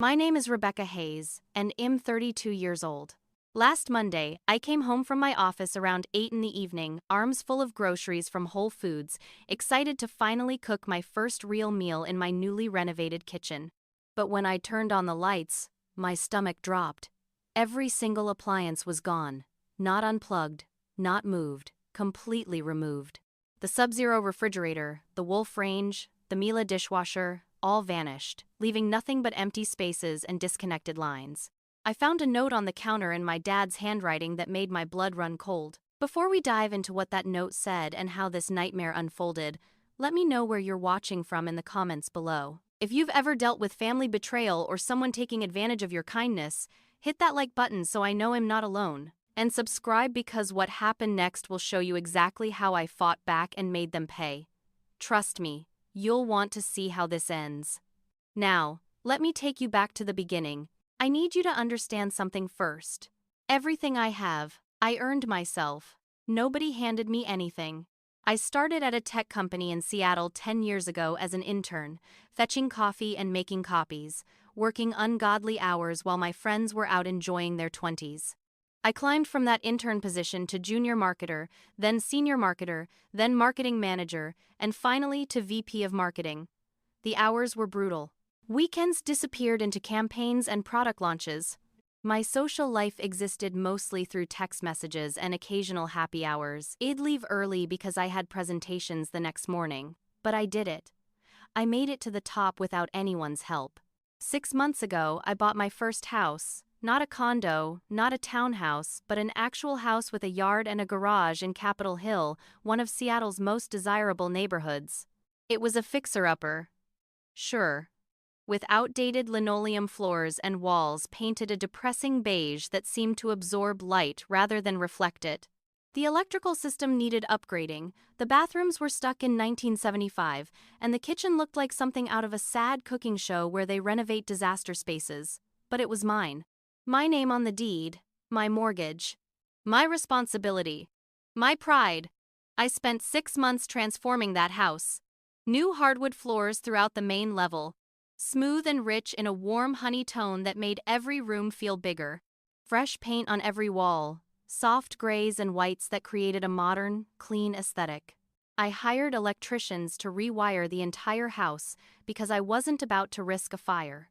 My name is Rebecca Hayes, and I'm 32 years old. Last Monday, I came home from my office around 8 in the evening, arms full of groceries from Whole Foods, excited to finally cook my first real meal in my newly renovated kitchen. But when I turned on the lights, my stomach dropped. Every single appliance was gone. Not unplugged, not moved, completely removed. The Sub-Zero refrigerator, the Wolf range, the Miele dishwasher, all vanished, leaving nothing but empty spaces and disconnected lines. I found a note on the counter in my dad's handwriting that made my blood run cold. Before we dive into what that note said and how this nightmare unfolded, let me know where you're watching from in the comments below. If you've ever dealt with family betrayal or someone taking advantage of your kindness, hit that like button so I know I'm not alone. And subscribe because what happened next will show you exactly how I fought back and made them pay. Trust me, you'll want to see how this ends. Now, let me take you back to the beginning. I need you to understand something first. Everything I have, I earned myself. Nobody handed me anything. I started at a tech company in Seattle 10 years ago as an intern, fetching coffee and making copies, working ungodly hours while my friends were out enjoying their 20s. I climbed from that intern position to junior marketer, then senior marketer, then marketing manager, and finally to VP of marketing. The hours were brutal. Weekends disappeared into campaigns and product launches. My social life existed mostly through text messages and occasional happy hours. I'd leave early because I had presentations the next morning, but I did it. I made it to the top without anyone's help. 6 months ago, I bought my first house. Not a condo, not a townhouse, but an actual house with a yard and a garage in Capitol Hill, one of Seattle's most desirable neighborhoods. It was a fixer-upper. Sure. With outdated linoleum floors and walls painted a depressing beige that seemed to absorb light rather than reflect it. The electrical system needed upgrading, the bathrooms were stuck in 1975, and the kitchen looked like something out of a sad cooking show where they renovate disaster spaces. But it was mine. My name on the deed, my mortgage, my responsibility, my pride. I spent 6 months transforming that house. New hardwood floors throughout the main level, smooth and rich in a warm honey tone that made every room feel bigger. Fresh paint on every wall, soft grays and whites that created a modern, clean aesthetic. I hired electricians to rewire the entire house because I wasn't about to risk a fire.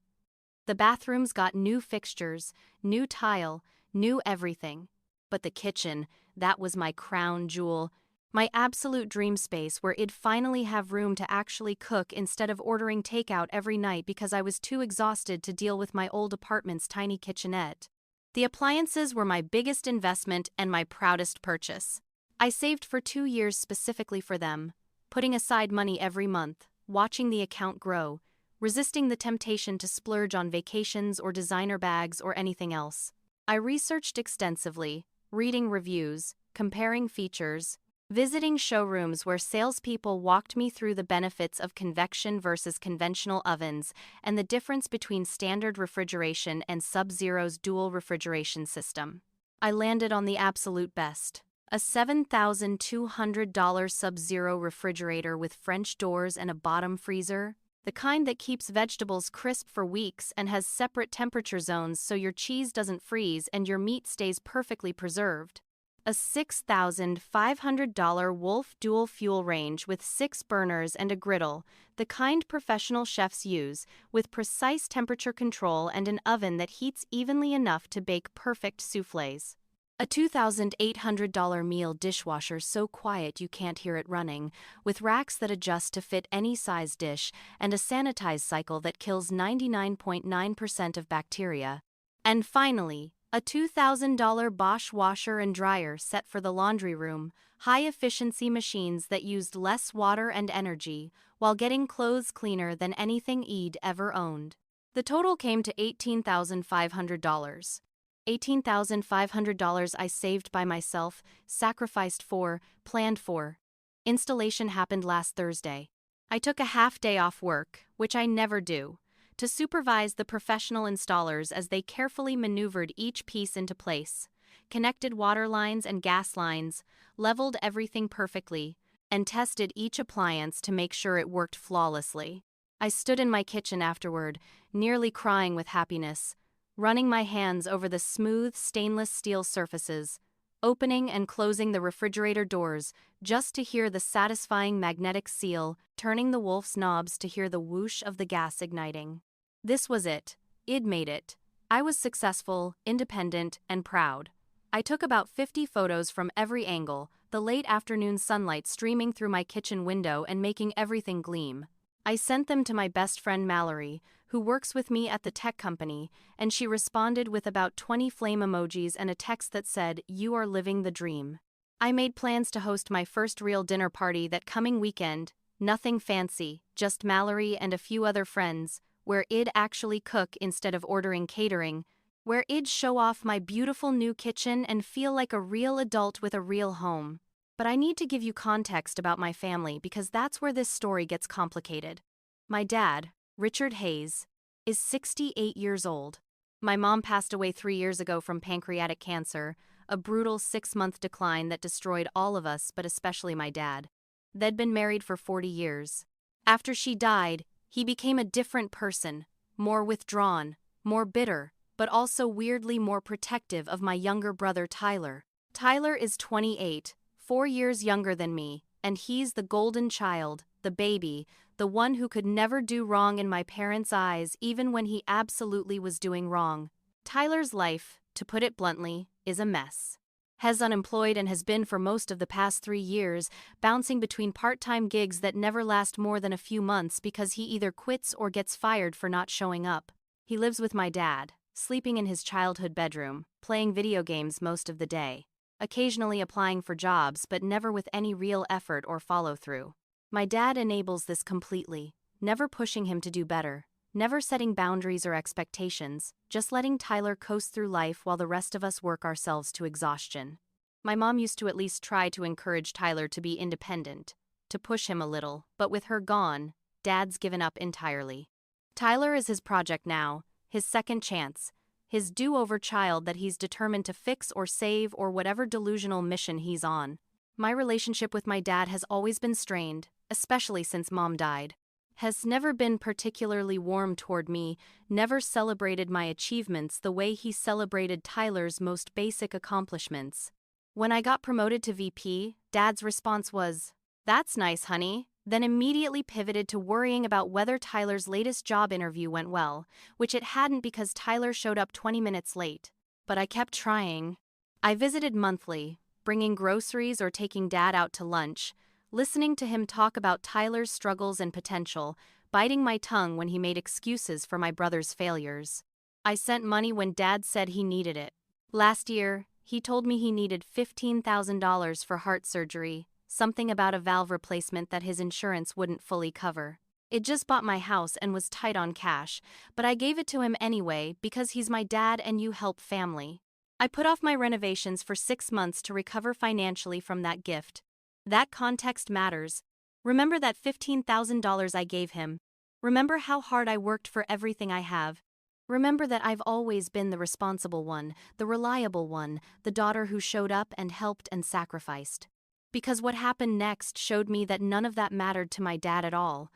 The bathrooms got new fixtures, new tile, new everything. But the kitchen, that was my crown jewel, my absolute dream space where I'd finally have room to actually cook instead of ordering takeout every night because I was too exhausted to deal with my old apartment's tiny kitchenette. The appliances were my biggest investment and my proudest purchase. I saved for 2 years specifically for them, putting aside money every month, watching the account grow, resisting the temptation to splurge on vacations or designer bags or anything else. I researched extensively, reading reviews, comparing features, visiting showrooms where salespeople walked me through the benefits of convection versus conventional ovens and the difference between standard refrigeration and Sub-Zero's dual refrigeration system. I landed on the absolute best. A $7,200 Sub-Zero refrigerator with French doors and a bottom freezer. The kind that keeps vegetables crisp for weeks and has separate temperature zones so your cheese doesn't freeze and your meat stays perfectly preserved. A $6,500 Wolf dual fuel range with 6 burners and a griddle, the kind professional chefs use, with precise temperature control and an oven that heats evenly enough to bake perfect soufflés. A $2,800 Miele dishwasher so quiet you can't hear it running, with racks that adjust to fit any size dish and a sanitize cycle that kills 99.9% of bacteria. And finally, a $2,000 Bosch washer and dryer set for the laundry room, high-efficiency machines that used less water and energy while getting clothes cleaner than anything I'd ever owned. The total came to $18,500. $18,500 I saved by myself, sacrificed for, planned for. Installation happened last Thursday. I took a half day off work, which I never do, to supervise the professional installers as they carefully maneuvered each piece into place, connected water lines and gas lines, leveled everything perfectly, and tested each appliance to make sure it worked flawlessly. I stood in my kitchen afterward, nearly crying with happiness, running my hands over the smooth stainless steel surfaces, opening and closing the refrigerator doors just to hear the satisfying magnetic seal, turning the Wolf's knobs to hear the whoosh of the gas igniting. This was it. I'd made it. I was successful, independent, and proud. I took about 50 photos from every angle, the late afternoon sunlight streaming through my kitchen window and making everything gleam. I sent them to my best friend Mallory, who works with me at the tech company, and she responded with about 20 flame emojis and a text that said, "You are living the dream." I made plans to host my first real dinner party that coming weekend, nothing fancy, just Mallory and a few other friends, where I'd actually cook instead of ordering catering, where I'd show off my beautiful new kitchen and feel like a real adult with a real home. But I need to give you context about my family because that's where this story gets complicated. My dad, Richard Hayes, is 68 years old. My mom passed away 3 years ago from pancreatic cancer, a brutal 6-month decline that destroyed all of us but especially my dad. They'd been married for 40 years. After she died, he became a different person, more withdrawn, more bitter, but also weirdly more protective of my younger brother Tyler. Tyler is 28, 4 years younger than me, and he's the golden child, the baby, the one who could never do wrong in my parents' eyes even when he absolutely was doing wrong. Tyler's life, to put it bluntly, is a mess. He's unemployed and has been for most of the past 3 years, bouncing between part-time gigs that never last more than a few months because he either quits or gets fired for not showing up. He lives with my dad, sleeping in his childhood bedroom, playing video games most of the day, occasionally applying for jobs but never with any real effort or follow-through. My dad enables this completely, never pushing him to do better, never setting boundaries or expectations, just letting Tyler coast through life while the rest of us work ourselves to exhaustion. My mom used to at least try to encourage Tyler to be independent, to push him a little, but with her gone, Dad's given up entirely. Tyler is his project now, his second chance, his do-over child that he's determined to fix or save or whatever delusional mission he's on. My relationship with my dad has always been strained, especially since Mom died. Has never been particularly warm toward me, never celebrated my achievements the way he celebrated Tyler's most basic accomplishments. When I got promoted to VP, Dad's response was, "That's nice, honey," then immediately pivoted to worrying about whether Tyler's latest job interview went well, which it hadn't because Tyler showed up 20 minutes late. But I kept trying. I visited monthly, bringing groceries or taking Dad out to lunch, listening to him talk about Tyler's struggles and potential, biting my tongue when he made excuses for my brother's failures. I sent money when Dad said he needed it. Last year, he told me he needed $15,000 for heart surgery, something about a valve replacement that his insurance wouldn't fully cover. It just bought my house and was tight on cash, but I gave it to him anyway because he's my dad and you help family. I put off my renovations for 6 months to recover financially from that gift. That context matters. Remember that $15,000 I gave him. Remember how hard I worked for everything I have. Remember that I've always been the responsible one, the reliable one, the daughter who showed up and helped and sacrificed. Because what happened next showed me that none of that mattered to my dad at all.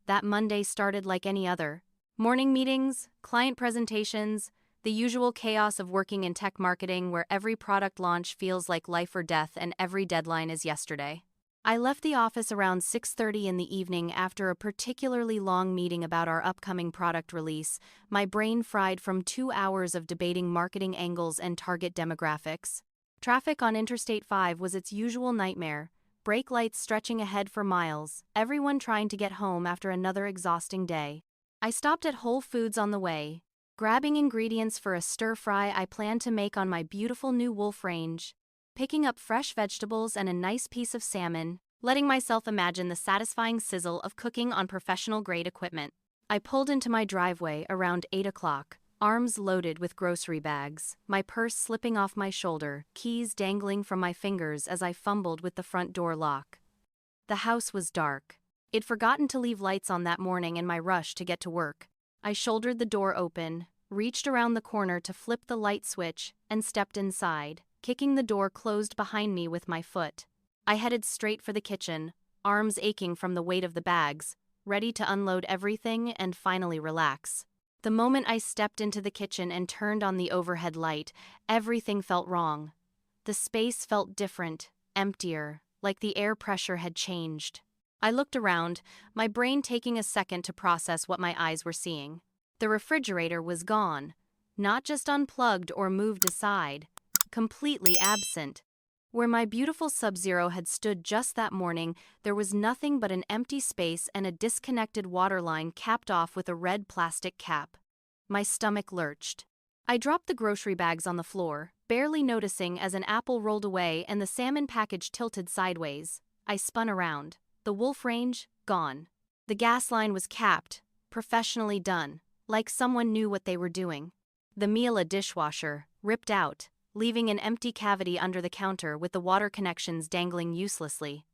That Monday started like any other. Morning meetings, client presentations, the usual chaos of working in tech marketing where every product launch feels like life or death and every deadline is yesterday. I left the office around 6:30 in the evening after a particularly long meeting about our upcoming product release, my brain fried from 2 hours of debating marketing angles and target demographics. Traffic on Interstate 5 was its usual nightmare, brake lights stretching ahead for miles, everyone trying to get home after another exhausting day. I stopped at Whole Foods on the way, grabbing ingredients for a stir-fry I planned to make on my beautiful new Wolf range, picking up fresh vegetables and a nice piece of salmon, letting myself imagine the satisfying sizzle of cooking on professional-grade equipment. I pulled into my driveway around 8 o'clock, arms loaded with grocery bags, my purse slipping off my shoulder, keys dangling from my fingers as I fumbled with the front door lock. The house was dark. I'd forgotten to leave lights on that morning in my rush to get to work. I shouldered the door open, reached around the corner to flip the light switch, and stepped inside, kicking the door closed behind me with my foot. I headed straight for the kitchen, arms aching from the weight of the bags, ready to unload everything and finally relax. The moment I stepped into the kitchen and turned on the overhead light, everything felt wrong. The space felt different, emptier, like the air pressure had changed. I looked around, my brain taking a second to process what my eyes were seeing. The refrigerator was gone, not just unplugged or moved aside, completely absent. Where my beautiful Sub-Zero had stood just that morning, there was nothing but an empty space and a disconnected water line capped off with a red plastic cap. My stomach lurched. I dropped the grocery bags on the floor, barely noticing as an apple rolled away and the salmon package tilted sideways. I spun around. The wolf range, gone. The gas line was capped, professionally done, like someone knew what they were doing. The Miele dishwasher, ripped out, leaving an empty cavity under the counter with the water connections dangling uselessly.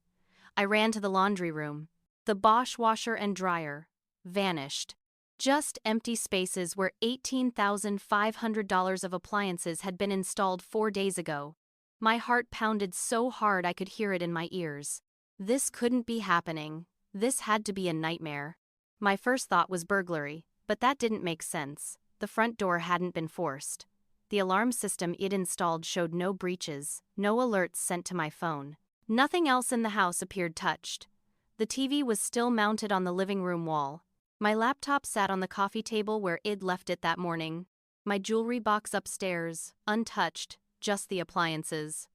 I ran to the laundry room. The Bosch washer and dryer, vanished. Just empty spaces where $18,500 of appliances had been installed 4 days ago. My heart pounded so hard I could hear it in my ears. This couldn't be happening. This had to be a nightmare. My first thought was burglary, but that didn't make sense. The front door hadn't been forced. The alarm system it installed showed no breaches, no alerts sent to my phone. Nothing else in the house appeared touched. The TV was still mounted on the living room wall. My laptop sat on the coffee table where I'd left it that morning. My jewelry box upstairs, untouched, just the appliances.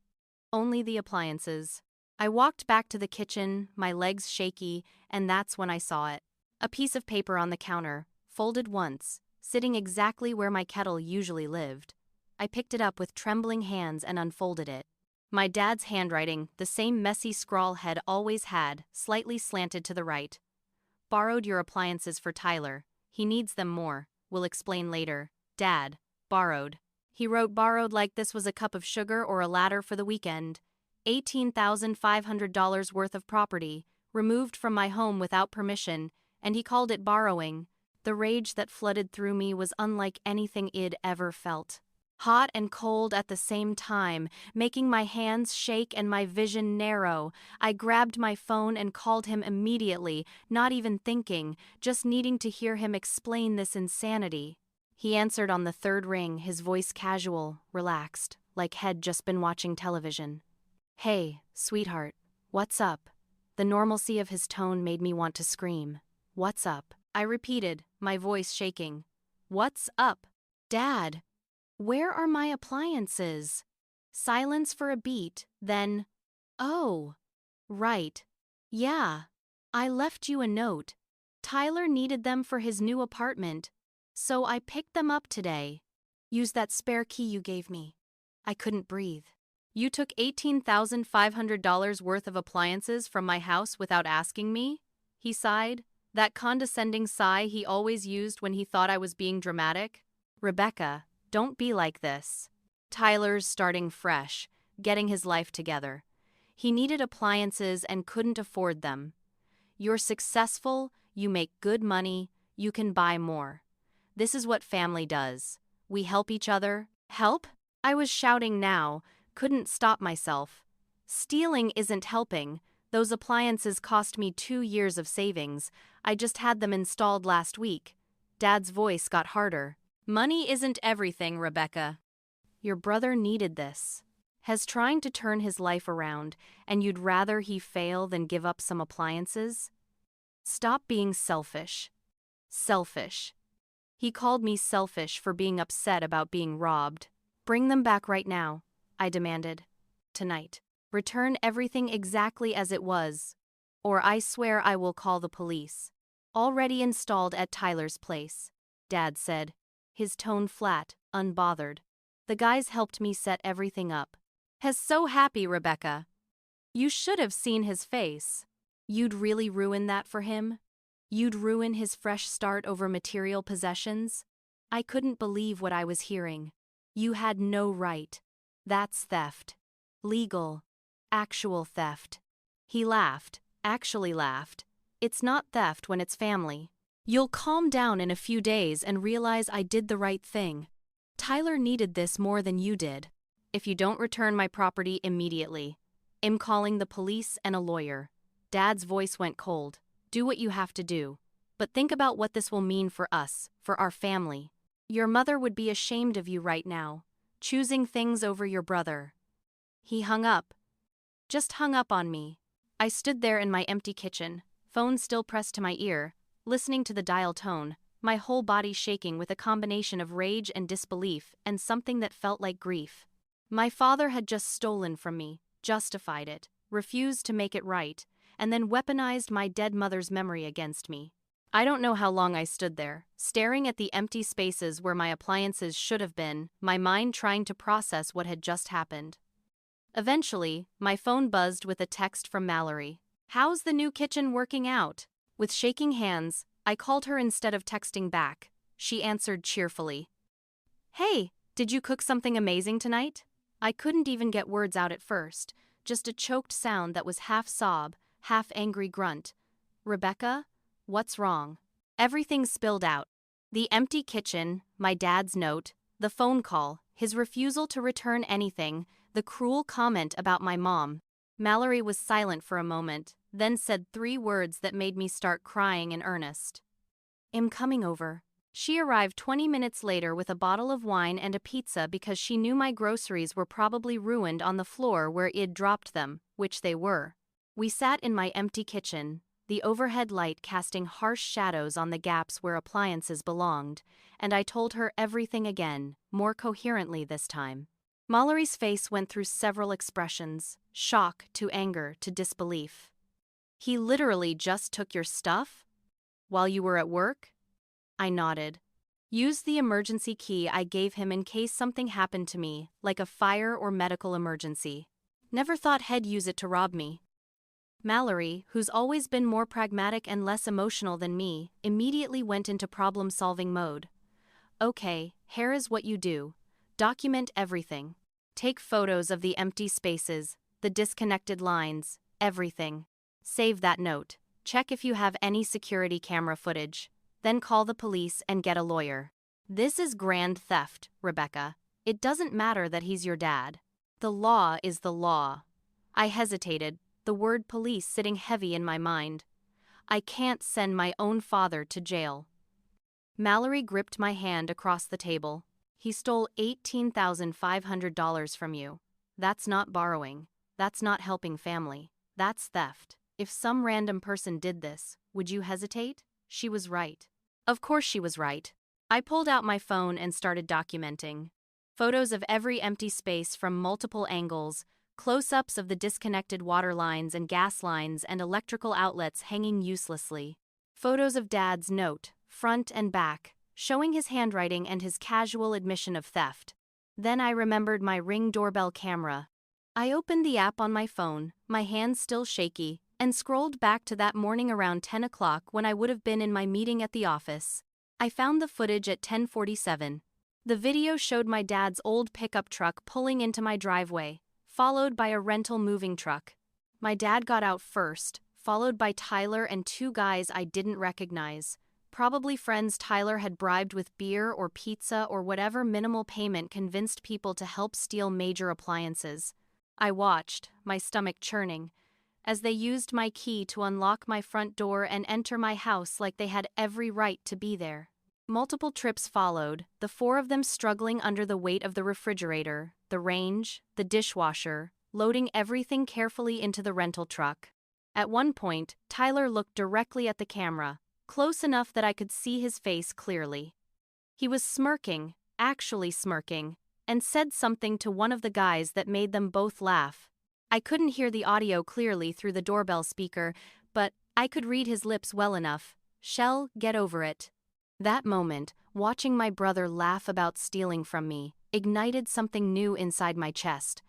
Only the appliances. I walked back to the kitchen, my legs shaky, and that's when I saw it. A piece of paper on the counter, folded once, sitting exactly where my kettle usually lived. I picked it up with trembling hands and unfolded it. My dad's handwriting, the same messy scrawl head always had, slightly slanted to the right. Borrowed your appliances for Tyler. He needs them more. We'll explain later. Dad. Borrowed. He wrote borrowed like this was a cup of sugar or a ladder for the weekend. $18,500 worth of property, removed from my home without permission, and he called it borrowing. The rage that flooded through me was unlike anything I'd ever felt. Hot and cold at the same time, making my hands shake and my vision narrow. I grabbed my phone and called him immediately, not even thinking, just needing to hear him explain this insanity. He answered on the third ring, his voice casual, relaxed, like he'd just been watching television. Hey, sweetheart, what's up? The normalcy of his tone made me want to scream. What's up? I repeated, my voice shaking. What's up? Dad, where are my appliances? Silence for a beat, then, oh, right. Yeah, I left you a note. Tyler needed them for his new apartment, so I picked them up today. Use that spare key you gave me. I couldn't breathe. You took $18,500 worth of appliances from my house without asking me? He sighed, that condescending sigh he always used when he thought I was being dramatic. Rebecca, don't be like this. Tyler's starting fresh, getting his life together. He needed appliances and couldn't afford them. You're successful, you make good money, you can buy more. This is what family does. We help each other. Help? I was shouting now, couldn't stop myself. Stealing isn't helping. Those appliances cost me 2 years of savings. I just had them installed last week. Dad's voice got harder. Money isn't everything, Rebecca. Your brother needed this. Has trying to turn his life around, and you'd rather he fail than give up some appliances? Stop being selfish. Selfish. He called me selfish for being upset about being robbed. Bring them back right now, I demanded. Tonight. Return everything exactly as it was, or I swear I will call the police. Already installed at Tyler's place, Dad said, his tone flat, unbothered. The guys helped me set everything up. Has so happy, Rebecca. You should have seen his face. You'd really ruin that for him? You'd ruin his fresh start over material possessions? I couldn't believe what I was hearing. You had no right. That's theft. Legal. Actual theft. He laughed, actually laughed. It's not theft when it's family. You'll calm down in a few days and realize I did the right thing. Tyler needed this more than you did. If you don't return my property immediately, I'm calling the police and a lawyer. Dad's voice went cold. Do what you have to do. But think about what this will mean for us, for our family. Your mother would be ashamed of you right now, choosing things over your brother." He hung up. Just hung up on me. I stood there in my empty kitchen, phone still pressed to my ear, listening to the dial tone, my whole body shaking with a combination of rage and disbelief and something that felt like grief. My father had just stolen from me, justified it, refused to make it right, and then weaponized my dead mother's memory against me. I don't know how long I stood there, staring at the empty spaces where my appliances should have been, my mind trying to process what had just happened. Eventually, my phone buzzed with a text from Mallory. "How's the new kitchen working out?" With shaking hands, I called her instead of texting back. She answered cheerfully. "Hey, did you cook something amazing tonight?" I couldn't even get words out at first, just a choked sound that was half sob, half angry grunt. "Rebecca? What's wrong?" Everything spilled out. The empty kitchen, my dad's note, the phone call, his refusal to return anything, the cruel comment about my mom. Mallory was silent for a moment, then said 3 words that made me start crying in earnest. "I'm coming over." She arrived 20 minutes later with a bottle of wine and a pizza because she knew my groceries were probably ruined on the floor where I'd dropped them, which they were. We sat in my empty kitchen, the overhead light casting harsh shadows on the gaps where appliances belonged, and I told her everything again, more coherently this time. Mallory's face went through several expressions, shock to anger to disbelief. "He literally just took your stuff? While you were at work?" I nodded. "Used the emergency key I gave him in case something happened to me, like a fire or medical emergency. Never thought he'd use it to rob me." Mallory, who's always been more pragmatic and less emotional than me, immediately went into problem-solving mode. "Okay, here is what you do. Document everything. Take photos of the empty spaces, the disconnected lines, everything. Save that note. Check if you have any security camera footage. Then call the police and get a lawyer. This is grand theft, Rebecca. It doesn't matter that he's your dad. The law is the law." I hesitated, the word police sitting heavy in my mind. I can't send my own father to jail. Mallory gripped my hand across the table. "He stole $18,500 from you. That's not borrowing. That's not helping family. That's theft. If some random person did this, would you hesitate?" She was right. Of course she was right. I pulled out my phone and started documenting. Photos of every empty space from multiple angles, close-ups of the disconnected water lines and gas lines and electrical outlets hanging uselessly. Photos of Dad's note, front and back, showing his handwriting and his casual admission of theft. Then I remembered my Ring doorbell camera. I opened the app on my phone, my hands still shaky, and scrolled back to that morning around 10 o'clock when I would have been in my meeting at the office. I found the footage at 10:47. The video showed my dad's old pickup truck pulling into my driveway, followed by a rental moving truck. My dad got out first, followed by Tyler and 2 guys I didn't recognize. Probably friends Tyler had bribed with beer or pizza or whatever minimal payment convinced people to help steal major appliances. I watched, my stomach churning, as they used my key to unlock my front door and enter my house like they had every right to be there. Multiple trips followed, the 4 of them struggling under the weight of the refrigerator, the range, the dishwasher, loading everything carefully into the rental truck. At one point, Tyler looked directly at the camera, close enough that I could see his face clearly. He was smirking, actually smirking, and said something to one of the guys that made them both laugh. I couldn't hear the audio clearly through the doorbell speaker, but I could read his lips well enough. "Shell, get over it." That moment, watching my brother laugh about stealing from me, ignited something new inside my chest.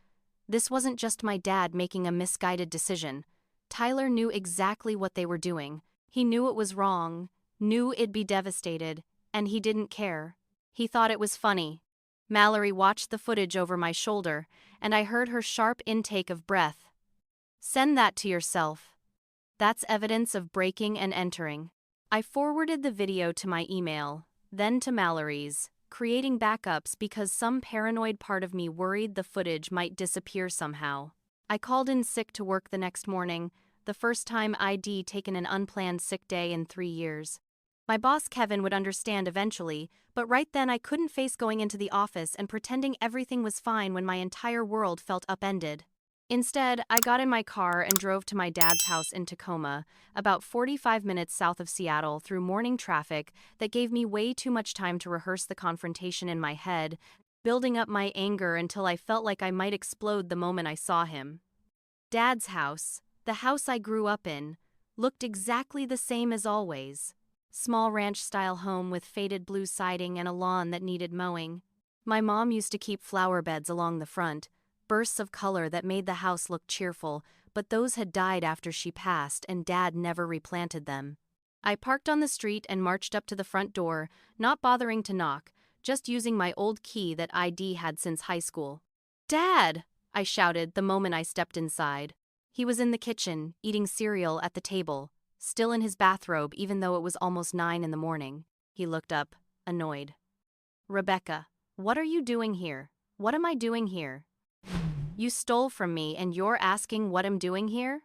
This wasn't just my dad making a misguided decision. Tyler knew exactly what they were doing. He knew it was wrong, knew it'd be devastated, and he didn't care. He thought it was funny. Mallory watched the footage over my shoulder, and I heard her sharp intake of breath. "Send that to yourself. That's evidence of breaking and entering." I forwarded the video to my email, then to Mallory's, creating backups because some paranoid part of me worried the footage might disappear somehow. I called in sick to work the next morning, the first time I'd taken an unplanned sick day in 3 years. My boss Kevin would understand eventually, but right then I couldn't face going into the office and pretending everything was fine when my entire world felt upended. Instead, I got in my car and drove to my dad's house in Tacoma, about 45 minutes south of Seattle, through morning traffic that gave me way too much time to rehearse the confrontation in my head, building up my anger until I felt like I might explode the moment I saw him. Dad's house, the house I grew up in, looked exactly the same as always. Small ranch-style home with faded blue siding and a lawn that needed mowing. My mom used to keep flower beds along the front, bursts of color that made the house look cheerful, but those had died after she passed and Dad never replanted them. I parked on the street and marched up to the front door, not bothering to knock, just using my old key that ID had since high school. "Dad!" I shouted the moment I stepped inside. He was in the kitchen, eating cereal at the table, still in his bathrobe even though it was almost 9 in the morning. He looked up, annoyed. "Rebecca, what are you doing here? What am I doing here? You stole from me and you're asking what I'm doing here?"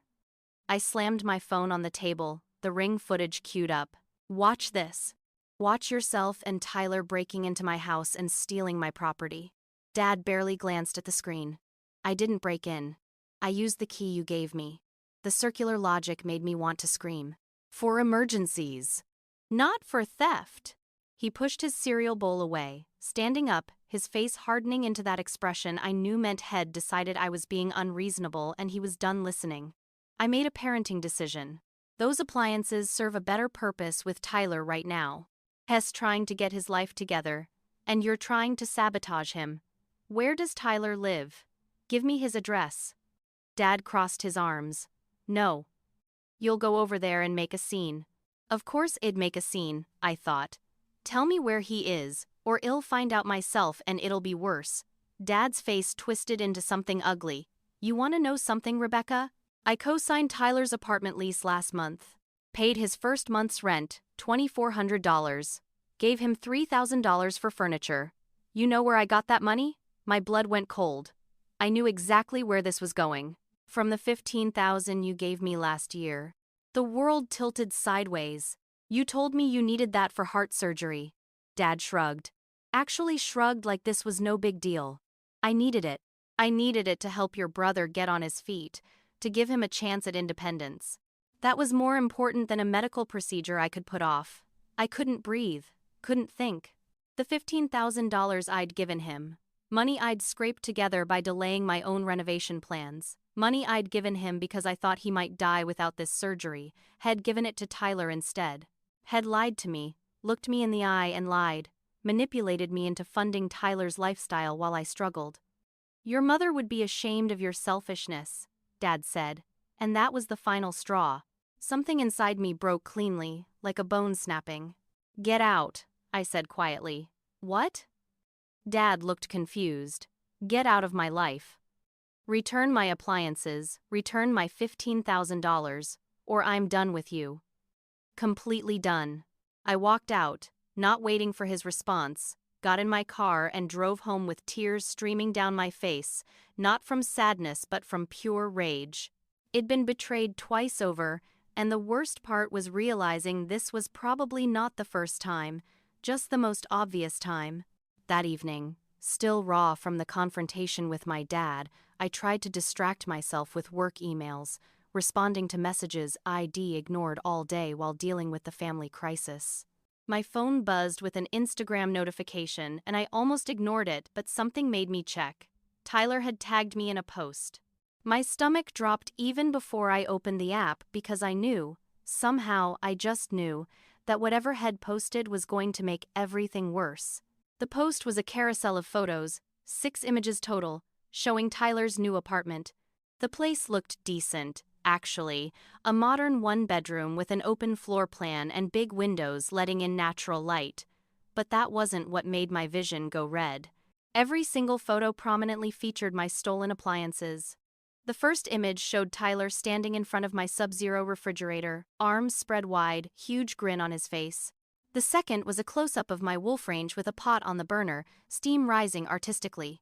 I slammed my phone on the table, the Ring footage queued up. "Watch this. Watch yourself and Tyler breaking into my house and stealing my property." Dad barely glanced at the screen. "I didn't break in. I used the key you gave me." The circular logic made me want to scream. "For emergencies. Not for theft." He pushed his cereal bowl away, standing up, his face hardening into that expression I knew meant Head decided I was being unreasonable and he was done listening. I made a parenting decision. Those appliances serve a better purpose with Tyler right now. Hess trying to get his life together, and you're trying to sabotage him. Where does Tyler live? Give me his address." Dad crossed his arms. "No. You'll go over there and make a scene." Of course it'd make a scene, I thought. "Tell me where he is, or I'll find out myself and it'll be worse." Dad's face twisted into something ugly. "You want to know something, Rebecca? I co-signed Tyler's apartment lease last month. Paid his first month's rent, $2,400. Gave him $3,000 for furniture. You know where I got that money?" My blood went cold. I knew exactly where this was going. "From the $15,000 you gave me last year." The world tilted sideways. "You told me you needed that for heart surgery." Dad shrugged. Actually shrugged like this was no big deal. "I needed it. I needed it to help your brother get on his feet, to give him a chance at independence. That was more important than a medical procedure I could put off. I couldn't breathe, couldn't think." The $15,000 I'd given him. Money I'd scraped together by delaying my own renovation plans. Money I'd given him because I thought he might die without this surgery, had given it to Tyler instead. Had lied to me, looked me in the eye and lied, manipulated me into funding Tyler's lifestyle while I struggled. "Your mother would be ashamed of your selfishness," Dad said, and that was the final straw. Something inside me broke cleanly, like a bone snapping. "Get out," I said quietly. "What?" Dad looked confused. "Get out of my life. Return my appliances, return my $15,000, or I'm done with you. Completely done." I walked out, not waiting for his response, got in my car and drove home with tears streaming down my face, not from sadness but from pure rage. I'd been betrayed twice over, and the worst part was realizing this was probably not the first time, just the most obvious time. That evening, still raw from the confrontation with my dad, I tried to distract myself with work emails, responding to messages I'd ignored all day while dealing with the family crisis. My phone buzzed with an Instagram notification and I almost ignored it, but something made me check. Tyler had tagged me in a post. My stomach dropped even before I opened the app because I knew, somehow I just knew, that whatever had posted was going to make everything worse. The post was a carousel of photos, 6 images total, showing Tyler's new apartment. The place looked decent, actually, a modern one-bedroom with an open floor plan and big windows letting in natural light. But that wasn't what made my vision go red. Every single photo prominently featured my stolen appliances. The first image showed Tyler standing in front of my Sub-Zero refrigerator, arms spread wide, huge grin on his face. The second was a close-up of my wolf range with a pot on the burner, steam rising artistically.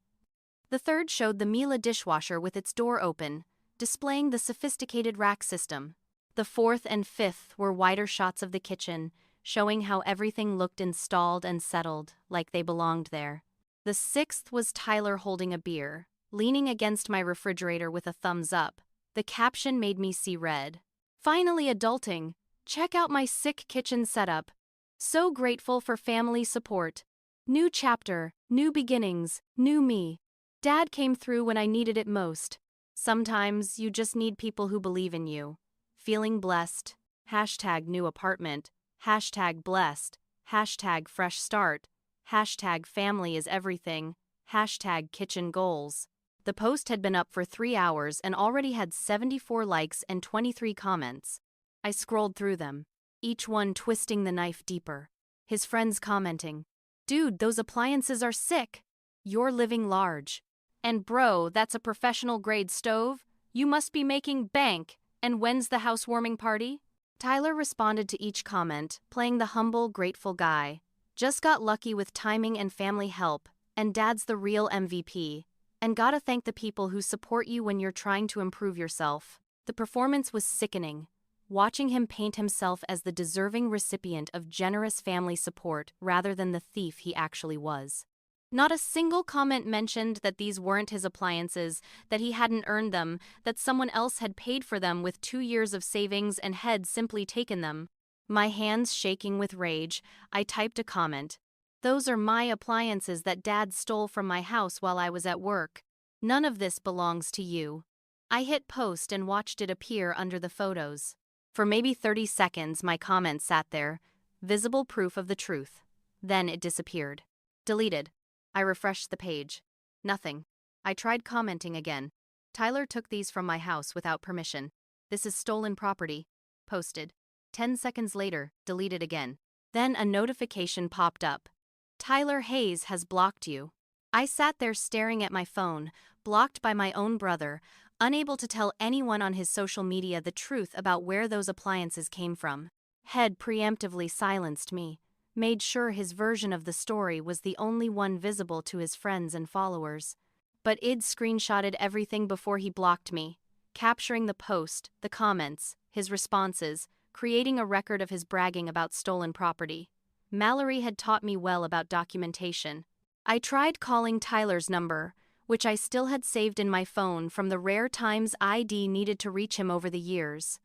The third showed the Miele dishwasher with its door open, displaying the sophisticated rack system. The fourth and fifth were wider shots of the kitchen, showing how everything looked installed and settled, like they belonged there. The sixth was Tyler holding a beer, leaning against my refrigerator with a thumbs up. The caption made me see red. Finally adulting. Check out my sick kitchen setup. So grateful for family support. New chapter, new beginnings, new me. Dad came through when I needed it most. Sometimes you just need people who believe in you. Feeling blessed. Hashtag new apartment. Hashtag blessed. Hashtag fresh start. Hashtag family is everything. Hashtag kitchen goals. The post had been up for 3 hours and already had 74 likes and 23 comments. I scrolled through them, each one twisting the knife deeper. His friends commenting, "Dude, those appliances are sick. You're living large. And bro, that's a professional grade stove? You must be making bank. And when's the housewarming party?" Tyler responded to each comment, playing the humble, grateful guy. Just got lucky with timing and family help, and Dad's the real MVP. And gotta thank the people who support you when you're trying to improve yourself. The performance was sickening. Watching him paint himself as the deserving recipient of generous family support rather than the thief he actually was. Not a single comment mentioned that these weren't his appliances, that he hadn't earned them, that someone else had paid for them with 2 years of savings and had simply taken them. My hands shaking with rage, I typed a comment. "Those are my appliances that Dad stole from my house while I was at work. None of this belongs to you." I hit post and watched it appear under the photos. For maybe 30 seconds, my comment sat there, visible proof of the truth. Then it disappeared. Deleted. I refreshed the page. Nothing. I tried commenting again. "Tyler took these from my house without permission. This is stolen property." Posted. 10 seconds later, deleted again. Then a notification popped up. "Tyler Hayes has blocked you." I sat there staring at my phone, blocked by my own brother, unable to tell anyone on his social media the truth about where those appliances came from. Head preemptively silenced me, made sure his version of the story was the only one visible to his friends and followers. But id screenshotted everything before he blocked me, capturing the post, the comments, his responses, creating a record of his bragging about stolen property. Mallory had taught me well about documentation. I tried calling Tyler's number, which I still had saved in my phone from the rare times ID needed to reach him over the years.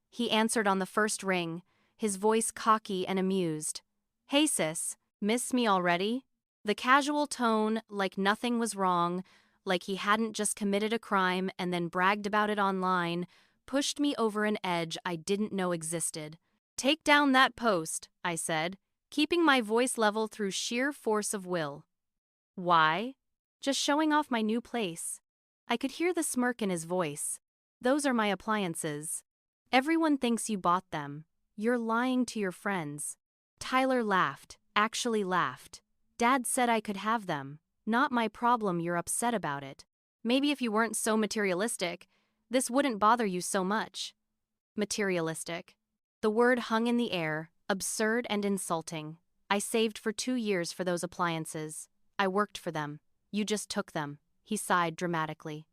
He answered on the first ring, his voice cocky and amused. "Hey sis, miss me already?" The casual tone, like nothing was wrong, like he hadn't just committed a crime and then bragged about it online, pushed me over an edge I didn't know existed. "Take down that post," I said, keeping my voice level through sheer force of will. "Why?" "Just showing off my new place." I could hear the smirk in his voice. "Those are my appliances. Everyone thinks you bought them. You're lying to your friends." Tyler laughed, actually laughed. "Dad said I could have them. Not my problem you're upset about it. Maybe if you weren't so materialistic, this wouldn't bother you so much." Materialistic. The word hung in the air, absurd and insulting. I saved for 2 years for those appliances. I worked for them. You just took them. He sighed dramatically.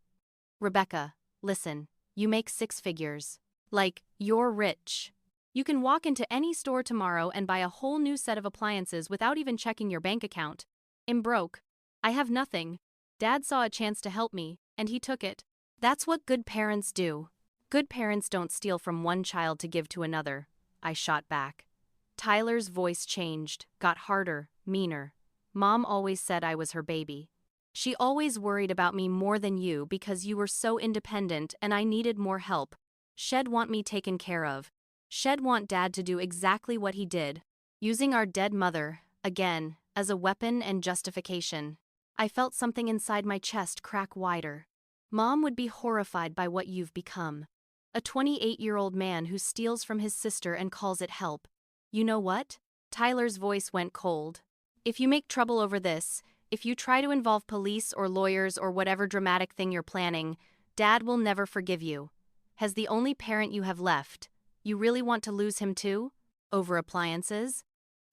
"Rebecca, listen, you make 6 figures. Like, you're rich. You can walk into any store tomorrow and buy a whole new set of appliances without even checking your bank account. I'm broke. I have nothing. Dad saw a chance to help me, and he took it. That's what good parents do. Good parents don't steal from one child to give to another," I shot back. Tyler's voice changed, got harder, meaner. "Mom always said I was her baby. She always worried about me more than you because you were so independent and I needed more help. She'd want me taken care of. She'd want Dad to do exactly what he did, using our dead mother, again, as a weapon and justification." I felt something inside my chest crack wider. Mom would be horrified by what you've become. A 28-year-old man who steals from his sister and calls it help. You know what? Tyler's voice went cold. "If you make trouble over this, if you try to involve police or lawyers or whatever dramatic thing you're planning, Dad will never forgive you. As the only parent you have left, you really want to lose him too? Over appliances?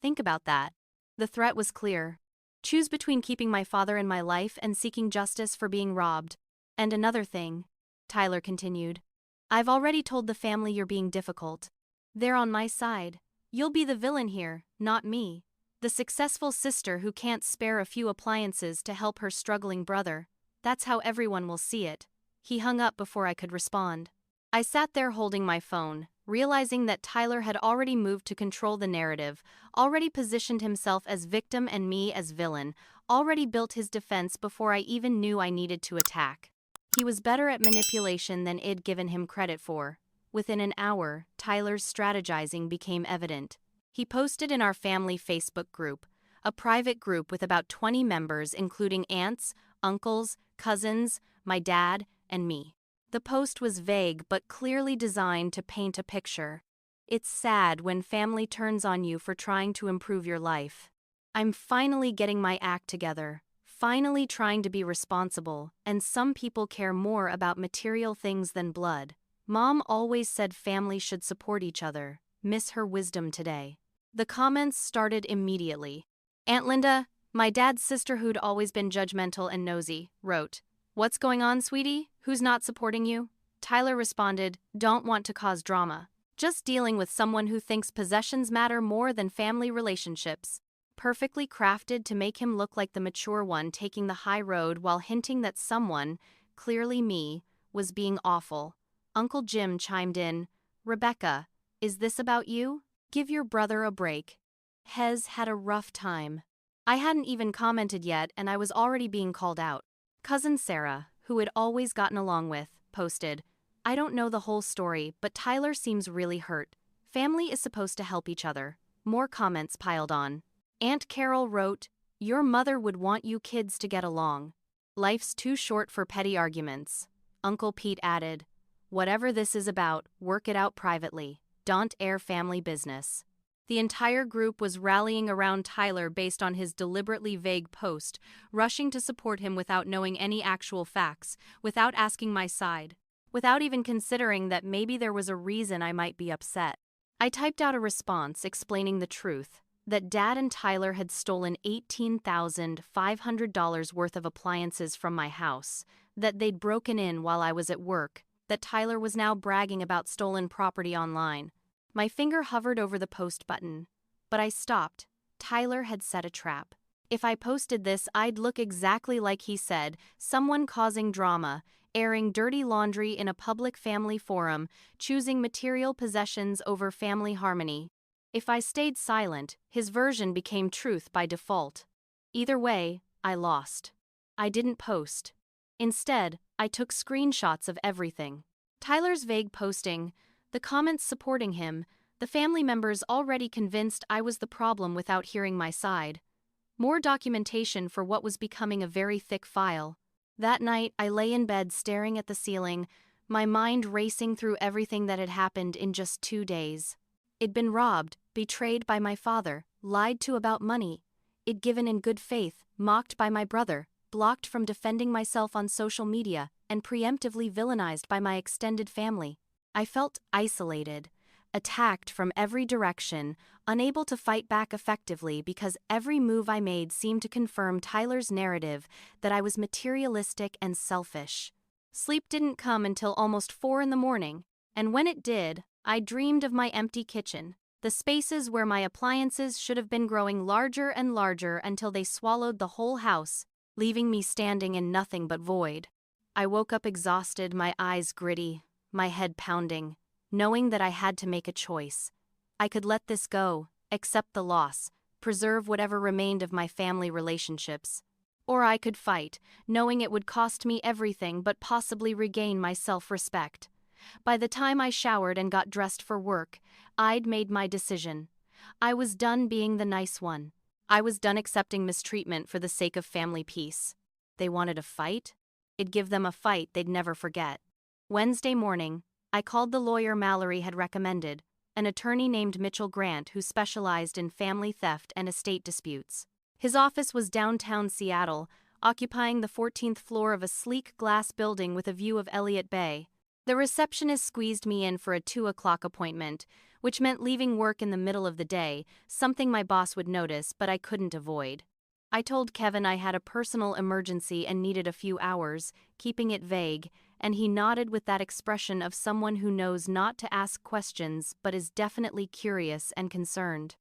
Think about that." The threat was clear. Choose between keeping my father in my life and seeking justice for being robbed. And another thing. Tyler continued. I've already told the family you're being difficult. They're on my side. You'll be the villain here, not me. The successful sister who can't spare a few appliances to help her struggling brother. That's how everyone will see it. He hung up before I could respond. I sat there holding my phone, realizing that Tyler had already moved to control the narrative, already positioned himself as victim and me as villain, already built his defense before I even knew I needed to attack. He was better at manipulation than I'd given him credit for. Within an hour, Tyler's strategizing became evident. He posted in our family Facebook group, a private group with about 20 members including aunts, uncles, cousins, my dad, and me. The post was vague but clearly designed to paint a picture. It's sad when family turns on you for trying to improve your life. I'm finally getting my act together, finally trying to be responsible, and some people care more about material things than blood. Mom always said family should support each other. Miss her wisdom today. The comments started immediately. Aunt Linda, my dad's sister who'd always been judgmental and nosy, wrote, "What's going on, sweetie? Who's not supporting you?" Tyler responded, "Don't want to cause drama. Just dealing with someone who thinks possessions matter more than family relationships." Perfectly crafted to make him look like the mature one taking the high road while hinting that someone, clearly me, was being awful. Uncle Jim chimed in, "Rebecca, is this about you? Give your brother a break. Hez had a rough time." I hadn't even commented yet and I was already being called out. Cousin Sarah, who had always gotten along with, posted, "I don't know the whole story, but Tyler seems really hurt. Family is supposed to help each other." More comments piled on. Aunt Carol wrote, "Your mother would want you kids to get along. Life's too short for petty arguments." Uncle Pete added, "Whatever this is about, work it out privately. Don't air family business." The entire group was rallying around Tyler based on his deliberately vague post, rushing to support him without knowing any actual facts, without asking my side, without even considering that maybe there was a reason I might be upset. I typed out a response explaining the truth, that Dad and Tyler had stolen $18,500 worth of appliances from my house, that they'd broken in while I was at work, that Tyler was now bragging about stolen property online. My finger hovered over the post button, but I stopped. Tyler had set a trap. If I posted this, I'd look exactly like he said, someone causing drama, airing dirty laundry in a public family forum, choosing material possessions over family harmony. If I stayed silent, his version became truth by default. Either way, I lost. I didn't post. Instead, I took screenshots of everything. Tyler's vague posting, the comments supporting him, the family members already convinced I was the problem without hearing my side. More documentation for what was becoming a very thick file. That night, I lay in bed staring at the ceiling, my mind racing through everything that had happened in just 2 days. I'd been robbed, betrayed by my father, lied to about money. I'd given in good faith, mocked by my brother, blocked from defending myself on social media, and preemptively villainized by my extended family. I felt isolated, attacked from every direction, unable to fight back effectively because every move I made seemed to confirm Tyler's narrative that I was materialistic and selfish. Sleep didn't come until almost 4 in the morning, and when it did, I dreamed of my empty kitchen, the spaces where my appliances should have been growing larger and larger until they swallowed the whole house, leaving me standing in nothing but void. I woke up exhausted, my eyes gritty, my head pounding, knowing that I had to make a choice. I could let this go, accept the loss, preserve whatever remained of my family relationships. Or I could fight, knowing it would cost me everything but possibly regain my self-respect. By the time I showered and got dressed for work, I'd made my decision. I was done being the nice one. I was done accepting mistreatment for the sake of family peace. They wanted a fight? I'd give them a fight they'd never forget. Wednesday morning, I called the lawyer Mallory had recommended, an attorney named Mitchell Grant who specialized in family theft and estate disputes. His office was downtown Seattle, occupying the 14th floor of a sleek glass building with a view of Elliott Bay. The receptionist squeezed me in for a 2 o'clock appointment, which meant leaving work in the middle of the day, something my boss would notice but I couldn't avoid. I told Kevin I had a personal emergency and needed a few hours, keeping it vague, and he nodded with that expression of someone who knows not to ask questions but is definitely curious and concerned.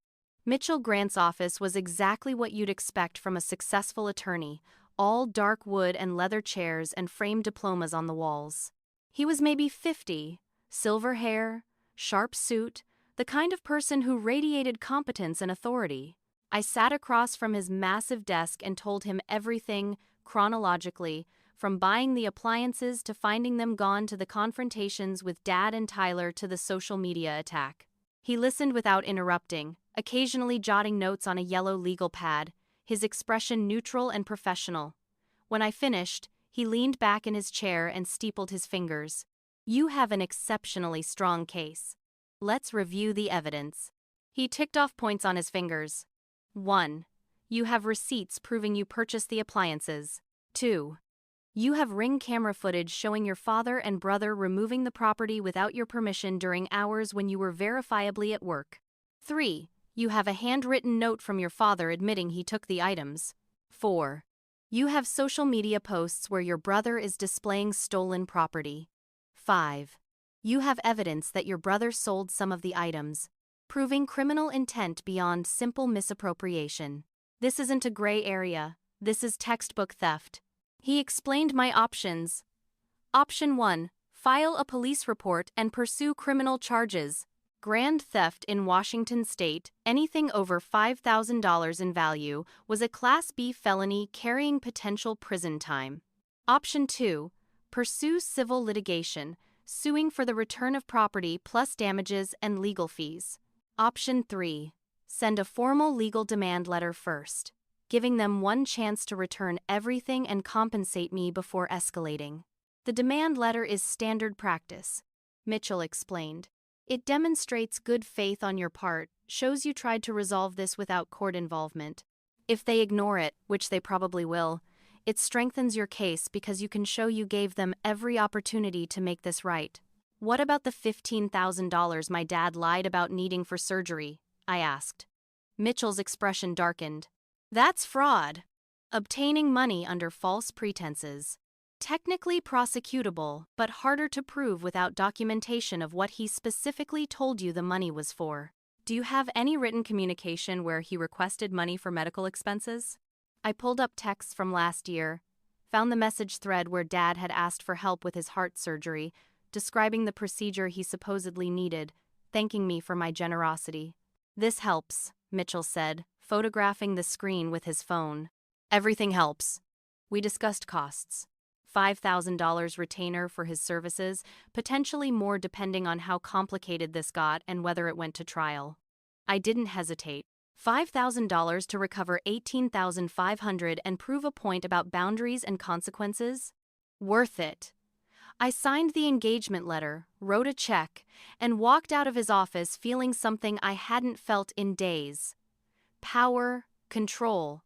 Mitchell Grant's office was exactly what you'd expect from a successful attorney, all dark wood and leather chairs and framed diplomas on the walls. He was maybe 50, silver hair, sharp suit, the kind of person who radiated competence and authority. I sat across from his massive desk and told him everything, chronologically, from buying the appliances to finding them gone to the confrontations with Dad and Tyler to the social media attack. He listened without interrupting, occasionally jotting notes on a yellow legal pad, his expression neutral and professional. When I finished, he leaned back in his chair and steepled his fingers. "You have an exceptionally strong case. Let's review the evidence." He ticked off points on his fingers. 1. You have receipts proving you purchased the appliances. 2. You have ring camera footage showing your father and brother removing the property without your permission during hours when you were verifiably at work. 3. You have a handwritten note from your father admitting he took the items. 4. You have social media posts where your brother is displaying stolen property. 5. You have evidence that your brother sold some of the items, proving criminal intent beyond simple misappropriation. This isn't a gray area, this is textbook theft. He explained my options. Option 1. File a police report and pursue criminal charges. Grand theft in Washington state, anything over $5,000 in value, was a Class B felony carrying potential prison time. Option 2. Pursue civil litigation, suing for the return of property plus damages and legal fees. Option 3. Send a formal legal demand letter first, giving them one chance to return everything and compensate me before escalating. The demand letter is standard practice, Mitchell explained. It demonstrates good faith on your part, shows you tried to resolve this without court involvement. If they ignore it, which they probably will, it strengthens your case because you can show you gave them every opportunity to make this right. What about the $15,000 my dad lied about needing for surgery? I asked. Mitchell's expression darkened. That's fraud. Obtaining money under false pretenses. Technically prosecutable, but harder to prove without documentation of what he specifically told you the money was for. Do you have any written communication where he requested money for medical expenses? I pulled up texts from last year, found the message thread where Dad had asked for help with his heart surgery, describing the procedure he supposedly needed, thanking me for my generosity. This helps, Mitchell said, photographing the screen with his phone. Everything helps. We discussed costs. $5,000 retainer for his services, potentially more depending on how complicated this got and whether it went to trial. I didn't hesitate. $5,000 to recover $18,500 and prove a point about boundaries and consequences? Worth it. I signed the engagement letter, wrote a check, and walked out of his office feeling something I hadn't felt in days. Power, control.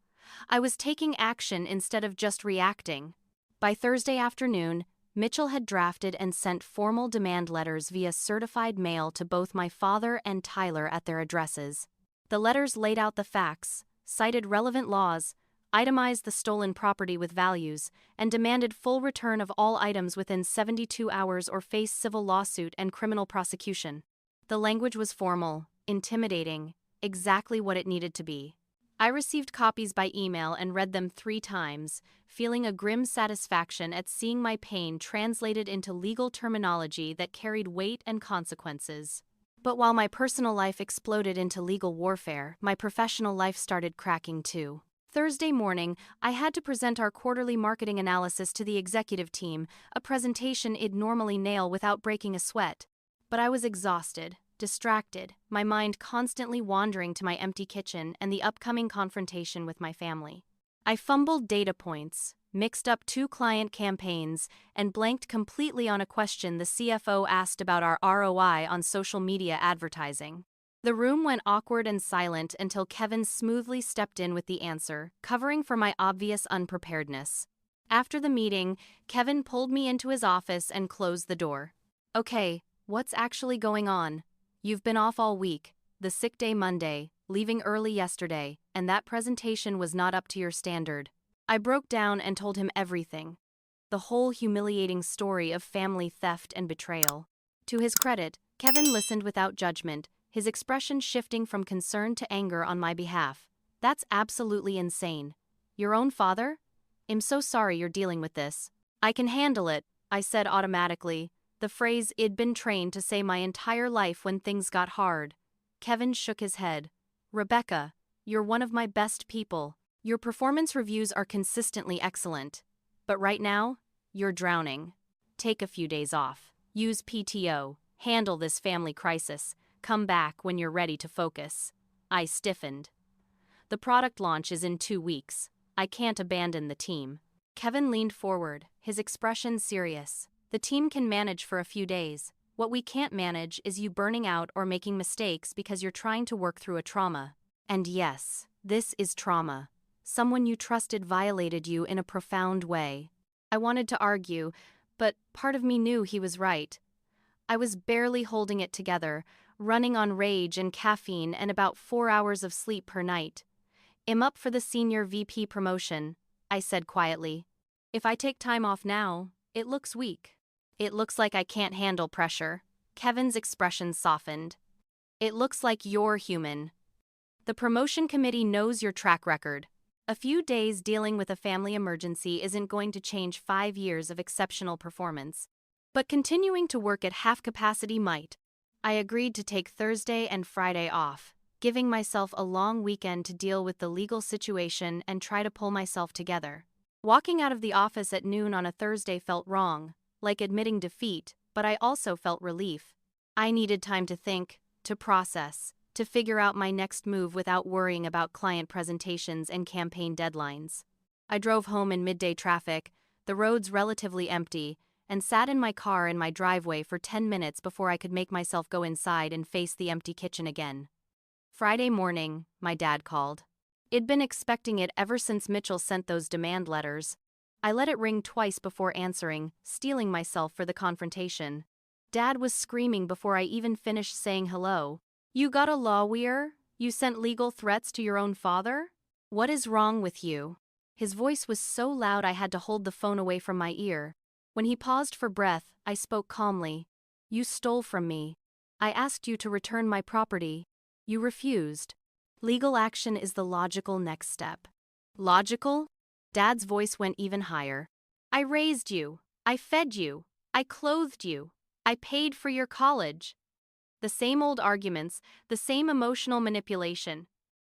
I was taking action instead of just reacting. By Thursday afternoon, Mitchell had drafted and sent formal demand letters via certified mail to both my father and Tyler at their addresses. The letters laid out the facts, cited relevant laws, itemized the stolen property with values, and demanded full return of all items within 72 hours or face civil lawsuit and criminal prosecution. The language was formal, intimidating, exactly what it needed to be. I received copies by email and read them 3 times, feeling a grim satisfaction at seeing my pain translated into legal terminology that carried weight and consequences. But while my personal life exploded into legal warfare, my professional life started cracking too. Thursday morning, I had to present our quarterly marketing analysis to the executive team, a presentation I'd normally nail without breaking a sweat. But I was exhausted, distracted, my mind constantly wandering to my empty kitchen and the upcoming confrontation with my family. I fumbled data points, mixed up 2 client campaigns, and blanked completely on a question the CFO asked about our ROI on social media advertising. The room went awkward and silent until Kevin smoothly stepped in with the answer, covering for my obvious unpreparedness. After the meeting, Kevin pulled me into his office and closed the door. Okay, what's actually going on? You've been off all week. the sick day Monday, leaving early yesterday, and that presentation was not up to your standard. I broke down and told him everything. The whole humiliating story of family theft and betrayal. To his credit, Kevin listened without judgment, his expression shifting from concern to anger on my behalf. That's absolutely insane. Your own father? I'm so sorry you're dealing with this. I can handle it, I said automatically, the phrase I'd been trained to say my entire life when things got hard. Kevin shook his head. Rebecca, you're one of my best people. Your performance reviews are consistently excellent. But right now, you're drowning. Take a few days off. Use PTO. Handle this family crisis. Come back when you're ready to focus. I stiffened. The product launch is in 2 weeks. I can't abandon the team. Kevin leaned forward, his expression serious. The team can manage for a few days. What we can't manage is you burning out or making mistakes because you're trying to work through a trauma. And yes, this is trauma. Someone you trusted violated you in a profound way. I wanted to argue, but part of me knew he was right. I was barely holding it together, running on rage and caffeine and about 4 hours of sleep per night. I'm up for the senior VP promotion, I said quietly. If I take time off now, it looks weak. It looks like I can't handle pressure. Kevin's expression softened. It looks like you're human. The promotion committee knows your track record. A few days dealing with a family emergency isn't going to change 5 years of exceptional performance. But continuing to work at half capacity might. I agreed to take Thursday and Friday off, giving myself a long weekend to deal with the legal situation and try to pull myself together. Walking out of the office at noon on a Thursday felt wrong, like admitting defeat, but I also felt relief. I needed time to think, to process, to figure out my next move without worrying about client presentations and campaign deadlines. I drove home in midday traffic, the roads relatively empty, and sat in my car in my driveway for 10 minutes before I could make myself go inside and face the empty kitchen again. Friday morning, my dad called. I'd been expecting it ever since Mitchell sent those demand letters. I let it ring twice before answering, steeling myself for the confrontation. Dad was screaming before I even finished saying hello. You got a lawyer? You sent legal threats to your own father? What is wrong with you? His voice was so loud I had to hold the phone away from my ear. When he paused for breath, I spoke calmly. You stole from me. I asked you to return my property. You refused. Legal action is the logical next step. Logical? Dad's voice went even higher. I raised you. I fed you. I clothed you. I paid for your college. The same old arguments, the same emotional manipulation.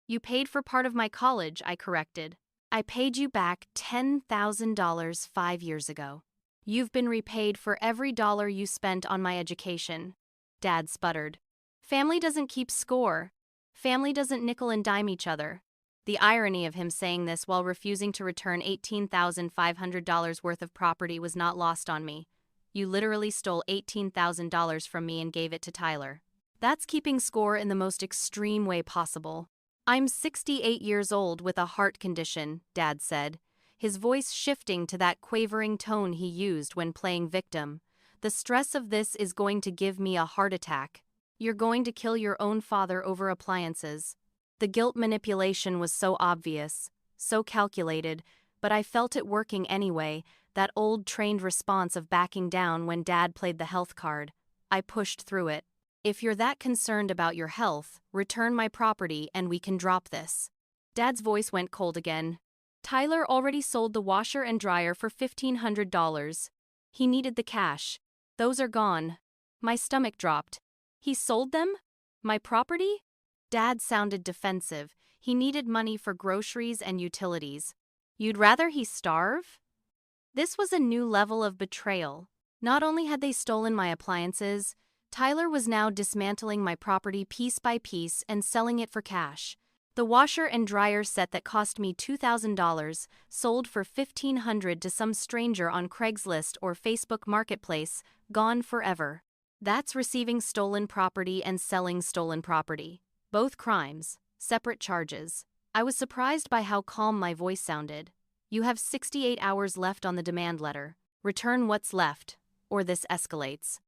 You paid for part of my college, I corrected. I paid you back $10,000 5 years ago. You've been repaid for every dollar you spent on my education. Dad sputtered. Family doesn't keep score. Family doesn't nickel and dime each other. The irony of him saying this while refusing to return $18,500 worth of property was not lost on me. You literally stole $18,000 from me and gave it to Tyler. That's keeping score in the most extreme way possible. I'm 68 years old with a heart condition, Dad said, his voice shifting to that quavering tone he used when playing victim. The stress of this is going to give me a heart attack. You're going to kill your own father over appliances. The guilt manipulation was so obvious, so calculated, but I felt it working anyway, that old trained response of backing down when Dad played the health card. I pushed through it. If you're that concerned about your health, return my property and we can drop this. Dad's voice went cold again. Tyler already sold the washer and dryer for $1,500. He needed the cash. Those are gone. My stomach dropped. He sold them? My property? Dad sounded defensive. He needed money for groceries and utilities. You'd rather he starve? This was a new level of betrayal. Not only had they stolen my appliances, Tyler was now dismantling my property piece by piece and selling it for cash. The washer and dryer set that cost me $2,000 sold for $1,500 to some stranger on Craigslist or Facebook Marketplace, gone forever. That's receiving stolen property and selling stolen property. Both crimes, separate charges. I was surprised by how calm my voice sounded. You have 68 hours left on the demand letter. Return what's left, or this escalates.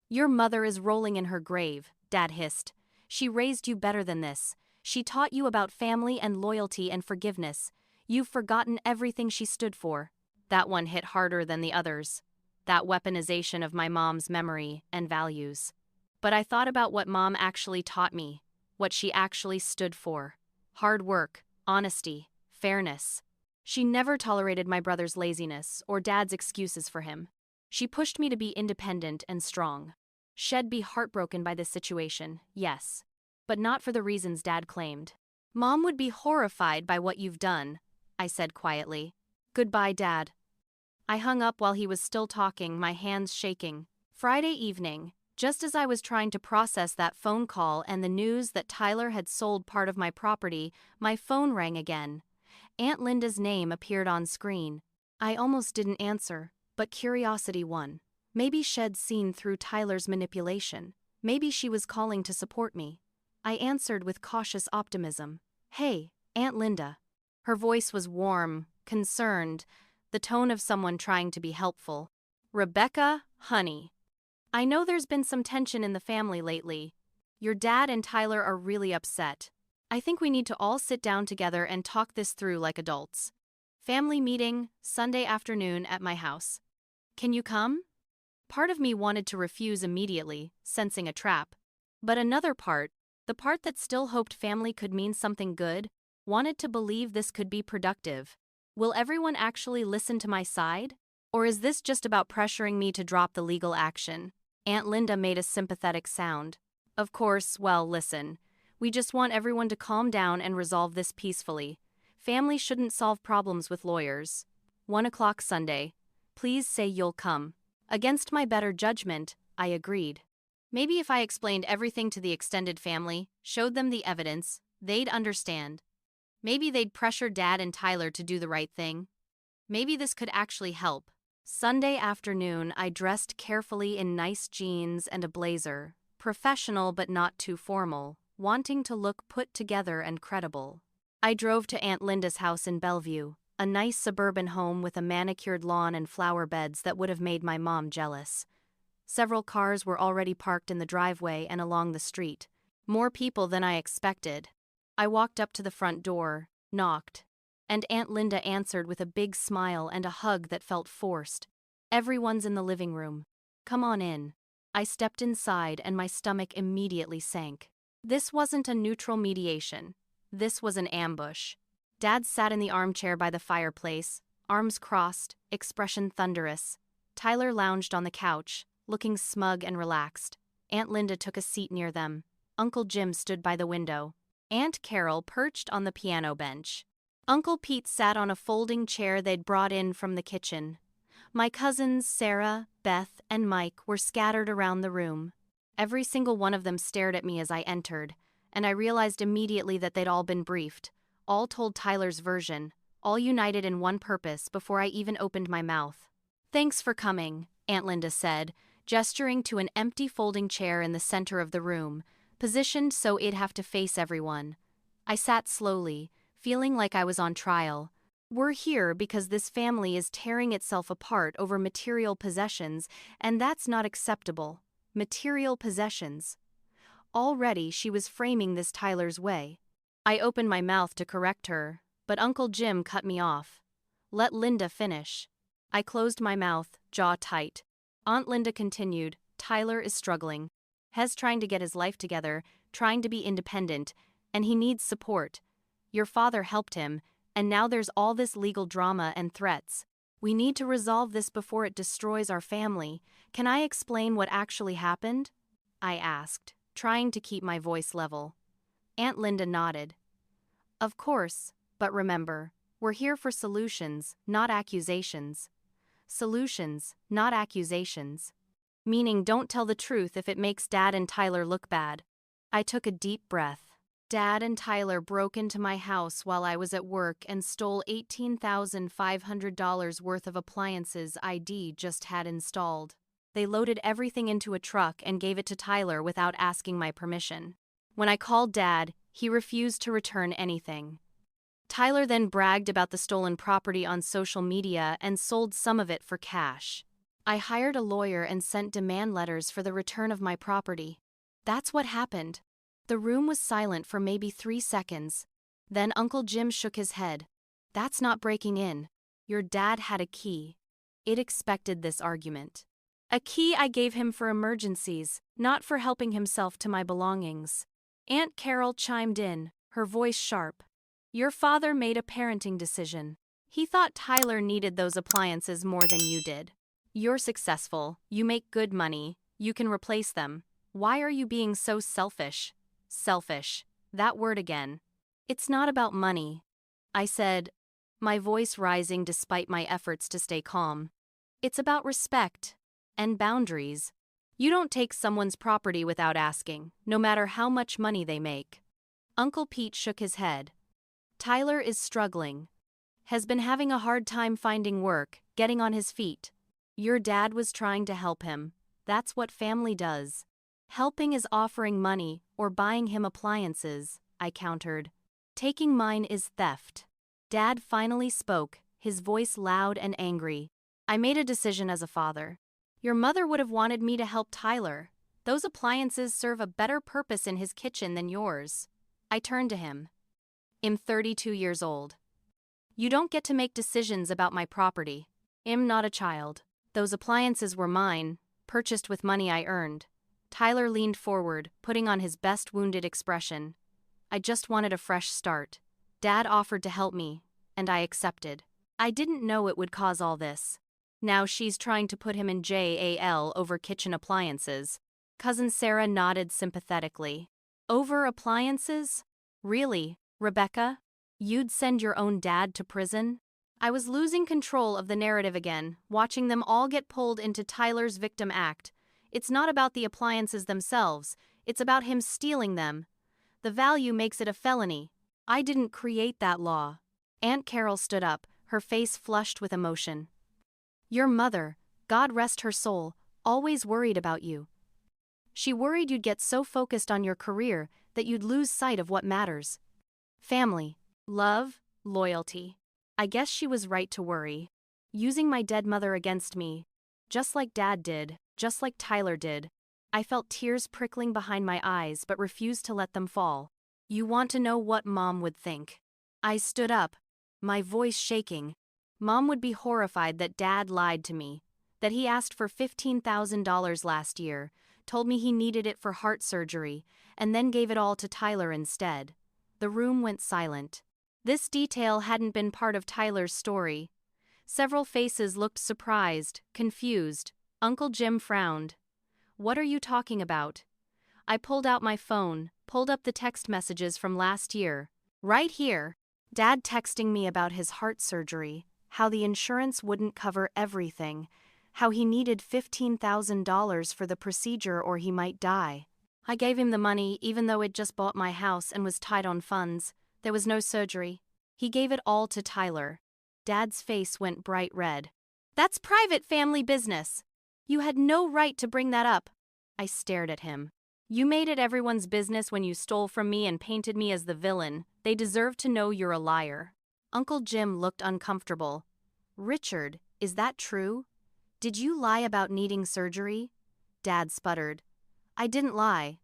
Your mother is rolling in her grave, Dad hissed. She raised you better than this. She taught you about family and loyalty and forgiveness. You've forgotten everything she stood for. That one hit harder than the others. That weaponization of my mom's memory and values. But I thought about what Mom actually taught me, what she actually stood for. Hard work, honesty, fairness. She never tolerated my brother's laziness or Dad's excuses for him. She pushed me to be independent and strong. She'd be heartbroken by this situation, yes. But not for the reasons Dad claimed. Mom would be horrified by what you've done, I said quietly. Goodbye, Dad. I hung up while he was still talking, my hands shaking. Friday evening, just as I was trying to process that phone call and the news that Tyler had sold part of my property, my phone rang again. Aunt Linda's name appeared on screen. I almost didn't answer, but curiosity won. Maybe she'd seen through Tyler's manipulation. Maybe she was calling to support me. I answered with cautious optimism. Hey, Aunt Linda. Her voice was warm, concerned, the tone of someone trying to be helpful. Rebecca, honey. I know there's been some tension in the family lately. Your dad and Tyler are really upset. I think we need to all sit down together and talk this through like adults. Family meeting, Sunday afternoon at my house. Can you come? Part of me wanted to refuse immediately, sensing a trap. But another part, the part that still hoped family could mean something good, wanted to believe this could be productive. Will everyone actually listen to my side? Or is this just about pressuring me to drop the legal action? Aunt Linda made a sympathetic sound. Of course, well, listen. We just want everyone to calm down and resolve this peacefully. Family shouldn't solve problems with lawyers. 1 o'clock Sunday. Please say you'll come. Against my better judgment, I agreed. Maybe if I explained everything to the extended family, showed them the evidence, they'd understand. Maybe they'd pressure Dad and Tyler to do the right thing. Maybe this could actually help. Sunday afternoon, I dressed carefully in nice jeans and a blazer, professional but not too formal, wanting to look put together and credible. I drove to Aunt Linda's house in Bellevue, a nice suburban home with a manicured lawn and flower beds that would have made my mom jealous. Several cars were already parked in the driveway and along the street. More people than I expected. I walked up to the front door, knocked, and Aunt Linda answered with a big smile and a hug that felt forced. Everyone's in the living room. Come on in. I stepped inside and my stomach immediately sank. This wasn't a neutral mediation. This was an ambush. Dad sat in the armchair by the fireplace, arms crossed, expression thunderous. Tyler lounged on the couch, looking smug and relaxed. Aunt Linda took a seat near them. Uncle Jim stood by the window. Aunt Carol perched on the piano bench. Uncle Pete sat on a folding chair they'd brought in from the kitchen. My cousins, Sarah, Beth, and Mike, were scattered around the room. Every single one of them stared at me as I entered, and I realized immediately that they'd all been briefed, all told Tyler's version, all united in one purpose before I even opened my mouth. Thanks for coming, Aunt Linda said, gesturing to an empty folding chair in the center of the room, positioned so it'd have to face everyone. I sat slowly, feeling like I was on trial. We're here because this family is tearing itself apart over material possessions, and that's not acceptable. Material possessions. Already she was framing this Tyler's way. I opened my mouth to correct her, but Uncle Jim cut me off. Let Linda finish. I closed my mouth, jaw tight. Aunt Linda continued, Tyler is struggling. He's trying to get his life together, trying to be independent, and he needs support. Your father helped him, and now there's all this legal drama and threats. We need to resolve this before it destroys our family. Can I explain what actually happened? I asked, trying to keep my voice level. Aunt Linda nodded. Of course, but remember, we're here for solutions, not accusations. Solutions, not accusations. Meaning don't tell the truth if it makes Dad and Tyler look bad. I took a deep breath. Dad and Tyler broke into my house while I was at work and stole $18,500 worth of appliances I'd just had installed. They loaded everything into a truck and gave it to Tyler without asking my permission. When I called Dad, he refused to return anything. Tyler then bragged about the stolen property on social media and sold some of it for cash. I hired a lawyer and sent demand letters for the return of my property. That's what happened. The room was silent for maybe 3 seconds. Then Uncle Jim shook his head. That's not breaking in. Your dad had a key. It expected this argument. A key I gave him for emergencies, not for helping himself to my belongings. Aunt Carol chimed in, her voice sharp. Your father made a parenting decision. He thought Tyler needed those appliances more than you did. You're successful, you make good money, you can replace them. Why are you being so selfish? Selfish. That word again. It's not about money, I said, my voice rising despite my efforts to stay calm. It's about respect and boundaries. You don't take someone's property without asking, no matter how much money they make. Uncle Pete shook his head. Tyler is struggling. Has been having a hard time finding work, getting on his feet. Your dad was trying to help him. That's what family does. Helping is offering money or buying him appliances, I countered. Taking mine is theft. Dad finally spoke, his voice loud and angry. I made a decision as a father. Your mother would have wanted me to help Tyler. Those appliances serve a better purpose in his kitchen than yours. I turned to him. I'm 32 years old. You don't get to make decisions about my property. I'm not a child. Those appliances were mine, purchased with money I earned. Tyler leaned forward, putting on his best wounded expression. I just wanted a fresh start. Dad offered to help me, and I accepted. I didn't know it would cause all this. Now she's trying to put him in jail over kitchen appliances. Cousin Sarah nodded sympathetically. Over appliances? Really, Rebecca? You'd send your own dad to prison? I was losing control of the narrative again, watching them all get pulled into Tyler's victim act. It's not about the appliances themselves, it's about him stealing them. The value makes it a felony. I didn't create that law. Aunt Carol stood up, her face flushed with emotion. Your mother, God rest her soul, always worried about you. She worried you'd get so focused on your career that you'd lose sight of what matters. Family, love, loyalty. I guess she was right to worry. Using my dead mother against me, just like Dad did, just like Tyler did. I felt tears prickling behind my eyes but refused to let them fall. You want to know what Mom would think? I stood up, my voice shaking. Mom would be horrified that Dad lied to me, that he asked for $15,000 last year, told me he needed it for heart surgery, and then gave it all to Tyler instead. The room went silent. This detail hadn't been part of Tyler's story. Several faces looked surprised, confused. Uncle Jim frowned. What are you talking about? I pulled out my phone, pulled up the text messages from last year. Right here. Dad texting me about his heart surgery, how the insurance wouldn't cover everything, how he needed $15,000 for the procedure or he might die. I gave him the money even though it just bought my house and was tight on funds. There was no surgery. He gave it all to Tyler. Dad's face went bright red. That's private family business. You had no right to bring that up. I stared at him. You made it everyone's business when you stole from me and painted me as the villain. They deserve to know you're a liar. Uncle Jim looked uncomfortable. Richard, is that true? Did you lie about needing surgery? Dad sputtered. I didn't lie.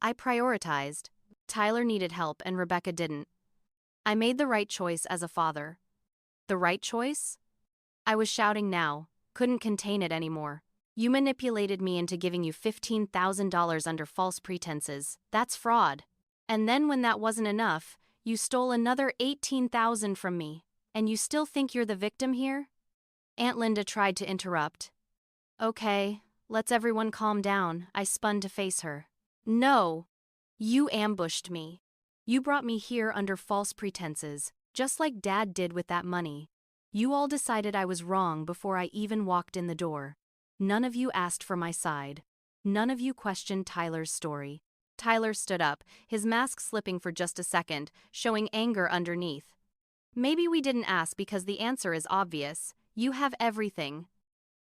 I prioritized. Tyler needed help and Rebecca didn't. I made the right choice as a father. The right choice? I was shouting now, couldn't contain it anymore. You manipulated me into giving you $15,000 under false pretenses. That's fraud. And then when that wasn't enough, you stole another $18,000 from me. And you still think you're the victim here? Aunt Linda tried to interrupt. Okay, let's everyone calm down. I spun to face her. No. You ambushed me. You brought me here under false pretenses, just like Dad did with that money. You all decided I was wrong before I even walked in the door. None of you asked for my side. None of you questioned Tyler's story. Tyler stood up, his mask slipping for just a second, showing anger underneath. Maybe we didn't ask because the answer is obvious. You have everything.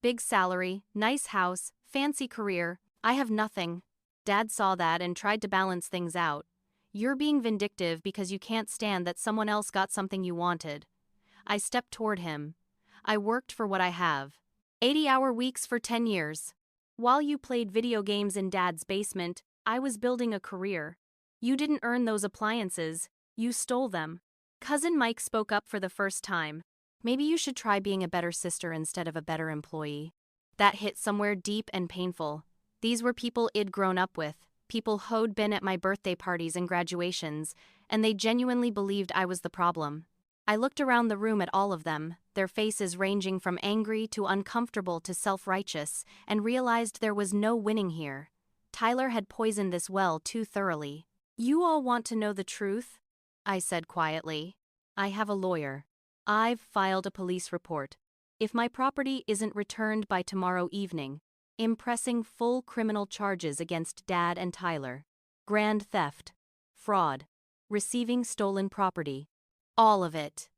Big salary, nice house, fancy career. I have nothing. Dad saw that and tried to balance things out. You're being vindictive because you can't stand that someone else got something you wanted. I stepped toward him. I worked for what I have. 80-hour weeks for 10 years. While you played video games in Dad's basement, I was building a career. You didn't earn those appliances, you stole them. Cousin Mike spoke up for the first time. Maybe you should try being a better sister instead of a better employee. That hit somewhere deep and painful. These were people I'd grown up with, people who'd been at my birthday parties and graduations, and they genuinely believed I was the problem. I looked around the room at all of them, their faces ranging from angry to uncomfortable to self-righteous, and realized there was no winning here. Tyler had poisoned this well too thoroughly. You all want to know the truth? I said quietly. I have a lawyer. I've filed a police report. If my property isn't returned by tomorrow evening, I'm pressing full criminal charges against Dad and Tyler. Grand theft, fraud, receiving stolen property. All of it.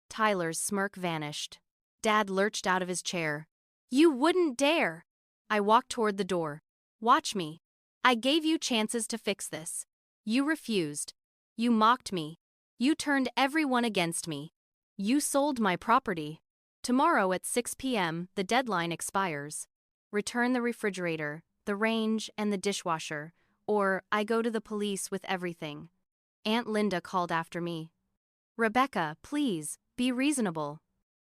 Tyler's smirk vanished. Dad lurched out of his chair. You wouldn't dare! I walked toward the door. Watch me. I gave you chances to fix this. You refused. You mocked me. You turned everyone against me. You sold my property. Tomorrow at 6 p.m., the deadline expires. Return the refrigerator, the range, and the dishwasher, or I go to the police with everything. Aunt Linda called after me. Rebecca, please, be reasonable.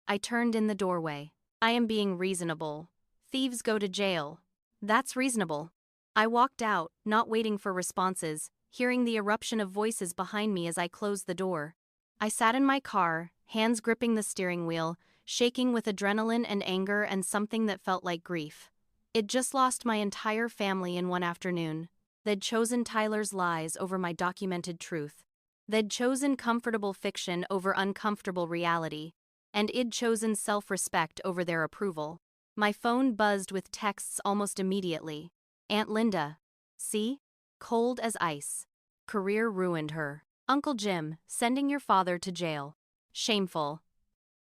I turned in the doorway. I am being reasonable. Thieves go to jail. That's reasonable. I walked out, not waiting for responses, hearing the eruption of voices behind me as I closed the door. I sat in my car, hands gripping the steering wheel, shaking with adrenaline and anger and something that felt like grief. I'd just lost my entire family in one afternoon. They'd chosen Tyler's lies over my documented truth. They'd chosen comfortable fiction over uncomfortable reality. And I'd chosen self-respect over their approval. My phone buzzed with texts almost immediately. Aunt Linda. See? Cold as ice. Career ruined her. Uncle Jim, sending your father to jail. Shameful.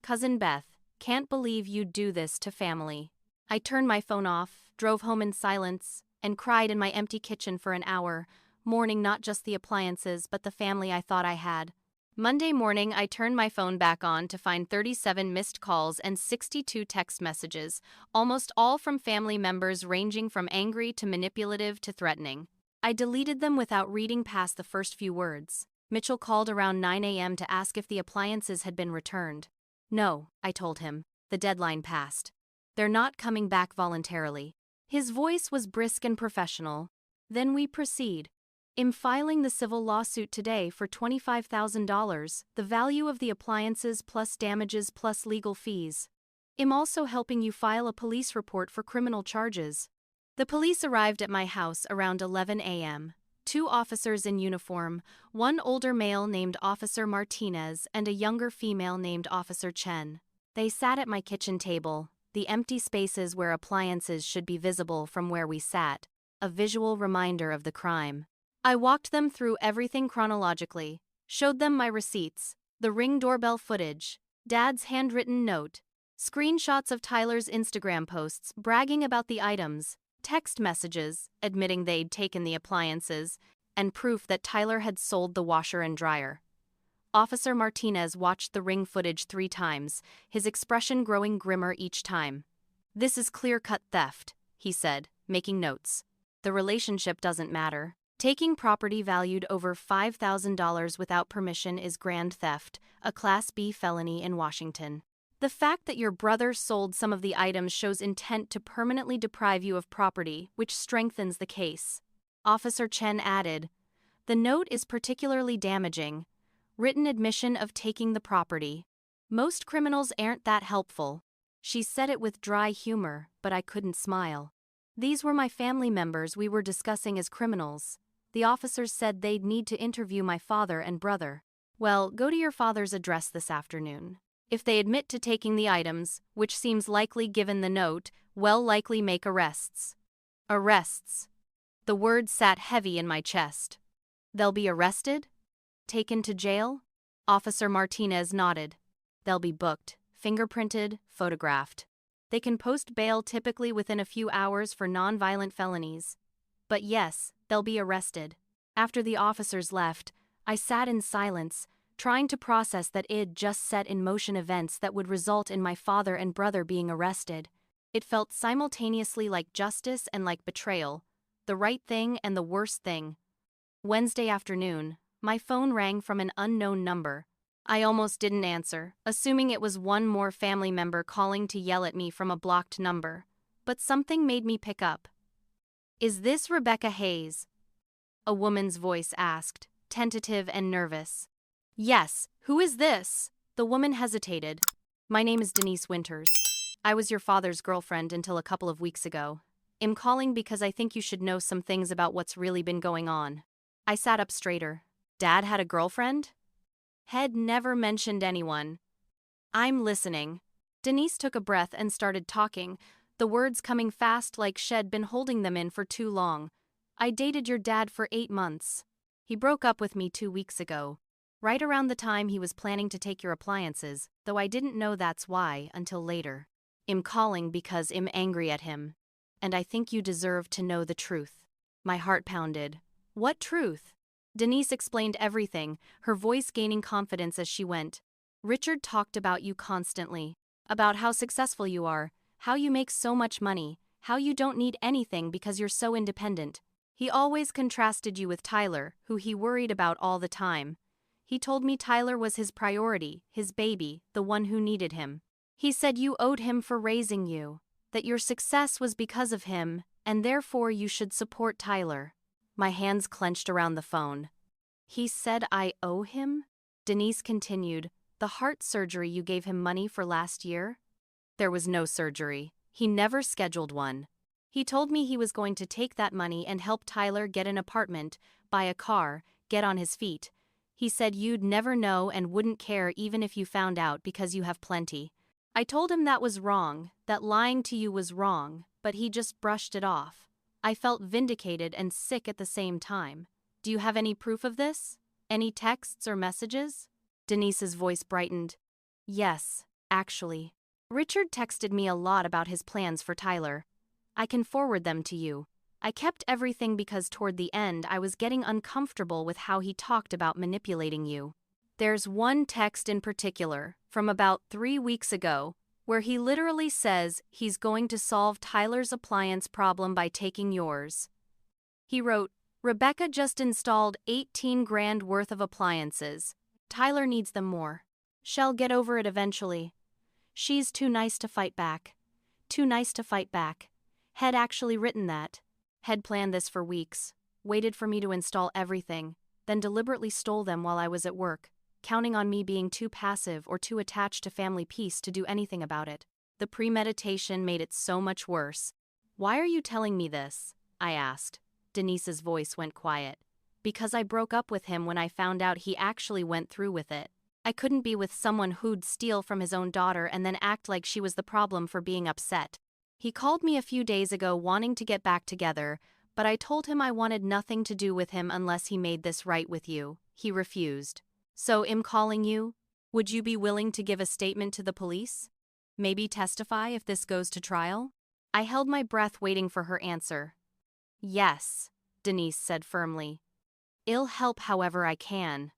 Cousin Beth, can't believe you'd do this to family. I turned my phone off, drove home in silence, and cried in my empty kitchen for an hour, mourning not just the appliances but the family I thought I had. Monday morning, I turned my phone back on to find 37 missed calls and 62 text messages, almost all from family members ranging from angry to manipulative to threatening. I deleted them without reading past the first few words. Mitchell called around 9 a.m. to ask if the appliances had been returned. No, I told him. The deadline passed. They're not coming back voluntarily. His voice was brisk and professional. Then we proceed. I'm filing the civil lawsuit today for $25,000, the value of the appliances plus damages plus legal fees. I'm also helping you file a police report for criminal charges. The police arrived at my house around 11 a.m. 2 officers in uniform, one older male named Officer Martinez and a younger female named Officer Chen. They sat at my kitchen table, the empty spaces where appliances should be visible from where we sat, a visual reminder of the crime. I walked them through everything chronologically, showed them my receipts, the Ring doorbell footage, Dad's handwritten note, screenshots of Tyler's Instagram posts bragging about the items, text messages admitting they'd taken the appliances, and proof that Tyler had sold the washer and dryer. Officer Martinez watched the Ring footage 3 times, his expression growing grimmer each time. This is clear-cut theft, he said, making notes. The relationship doesn't matter. Taking property valued over $5,000 without permission is grand theft, a Class B felony in Washington. The fact that your brother sold some of the items shows intent to permanently deprive you of property, which strengthens the case. Officer Chen added, the note is particularly damaging. Written admission of taking the property. Most criminals aren't that helpful. She said it with dry humor, but I couldn't smile. These were my family members we were discussing as criminals. The officers said they'd need to interview my father and brother. Well, go to your father's address this afternoon. If they admit to taking the items, which seems likely given the note, we'll likely make arrests. Arrests. The word sat heavy in my chest. They'll be arrested? Taken to jail? Officer Martinez nodded. They'll be booked, fingerprinted, photographed. They can post bail typically within a few hours for non-violent felonies. But yes, they'll be arrested. After the officers left, I sat in silence, trying to process that I'd just set in motion events that would result in my father and brother being arrested. It felt simultaneously like justice and like betrayal, the right thing and the worst thing. Wednesday afternoon, my phone rang from an unknown number. I almost didn't answer, assuming it was one more family member calling to yell at me from a blocked number. But something made me pick up. "Is this Rebecca Hayes?" a woman's voice asked, tentative and nervous. "Yes, who is this?" The woman hesitated. "My name is Denise Winters. I was your father's girlfriend until a couple of weeks ago. I'm calling because I think you should know some things about what's really been going on." I sat up straighter. Dad had a girlfriend? Had never mentioned anyone. "I'm listening." Denise took a breath and started talking, the words coming fast like she'd been holding them in for too long. "I dated your dad for 8 months. He broke up with me 2 weeks ago. Right around the time he was planning to take your appliances, though I didn't know that's why until later. I'm calling because I'm angry at him. And I think you deserve to know the truth." My heart pounded. "What truth?" Denise explained everything, her voice gaining confidence as she went. "Richard talked about you constantly. About how successful you are, how you make so much money, how you don't need anything because you're so independent. He always contrasted you with Tyler, who he worried about all the time. He told me Tyler was his priority, his baby, the one who needed him. He said you owed him for raising you, that your success was because of him, and therefore you should support Tyler." My hands clenched around the phone. "He said I owe him?" Denise continued. "The heart surgery you gave him money for last year?" "There was no surgery. He never scheduled one. He told me he was going to take that money and help Tyler get an apartment, buy a car, get on his feet. He said you'd never know and wouldn't care even if you found out because you have plenty. I told him that was wrong, that lying to you was wrong, but he just brushed it off. I felt vindicated and sick at the same time. Do you have any proof of this? Any texts or messages?" Denise's voice brightened. "Yes, actually. Richard texted me a lot about his plans for Tyler. I can forward them to you. I kept everything because toward the end I was getting uncomfortable with how he talked about manipulating you. There's one text in particular, from about 3 weeks ago, where he literally says he's going to solve Tyler's appliance problem by taking yours. He wrote, 'Rebecca just installed 18 grand worth of appliances. Tyler needs them more. She'll get over it eventually. She's too nice to fight back. Too nice to fight back.' Had actually written that. Had planned this for weeks, waited for me to install everything, then deliberately stole them while I was at work, counting on me being too passive or too attached to family peace to do anything about it. The premeditation made it so much worse. "Why are you telling me this?" I asked. Denise's voice went quiet. "Because I broke up with him when I found out he actually went through with it. I couldn't be with someone who'd steal from his own daughter and then act like she was the problem for being upset. He called me a few days ago wanting to get back together, but I told him I wanted nothing to do with him unless he made this right with you. He refused. So I'm calling you. Would you be willing to give a statement to the police? Maybe testify if this goes to trial?" I held my breath waiting for her answer. "Yes," Denise said firmly. "I'll help however I can.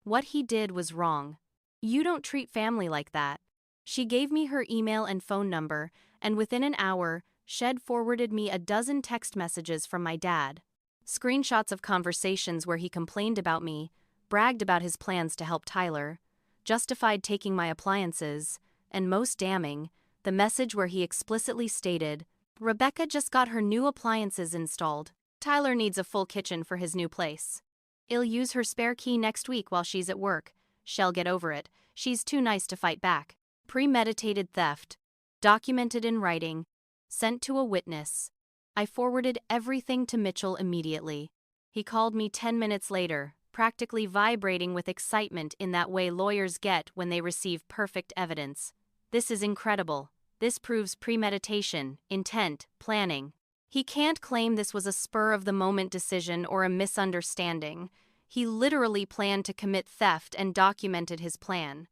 What he did was wrong. You don't treat family like that." She gave me her email and phone number, and within an hour, she'd forwarded me a dozen text messages from my dad. Screenshots of conversations where he complained about me, bragged about his plans to help Tyler, justified taking my appliances, and most damning, the message where he explicitly stated, "Rebecca just got her new appliances installed. Tyler needs a full kitchen for his new place. I'll use her spare key next week while she's at work. She'll get over it. She's too nice to fight back." Premeditated theft. Documented in writing. Sent to a witness. I forwarded everything to Mitchell immediately. He called me 10 minutes later, practically vibrating with excitement in that way lawyers get when they receive perfect evidence. "This is incredible. This proves premeditation, intent, planning. He can't claim this was a spur-of-the-moment decision or a misunderstanding. He literally planned to commit theft and documented his plan."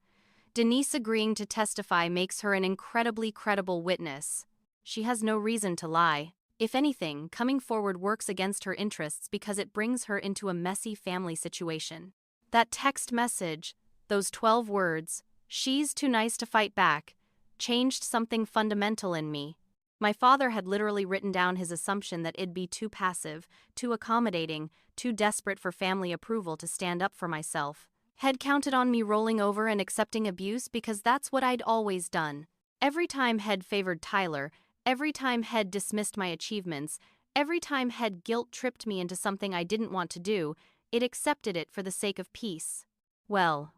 Denise agreeing to testify makes her an incredibly credible witness. She has no reason to lie. If anything, coming forward works against her interests because it brings her into a messy family situation. That text message, those 12 words, "She's too nice to fight back," changed something fundamental in me. My father had literally written down his assumption that it'd be too passive, too accommodating, too desperate for family approval to stand up for myself. Had counted on me rolling over and accepting abuse because that's what I'd always done. Every time Head favored Tyler, every time Head dismissed my achievements, every time Head guilt-tripped me into something I didn't want to do, it accepted it for the sake of peace. Well,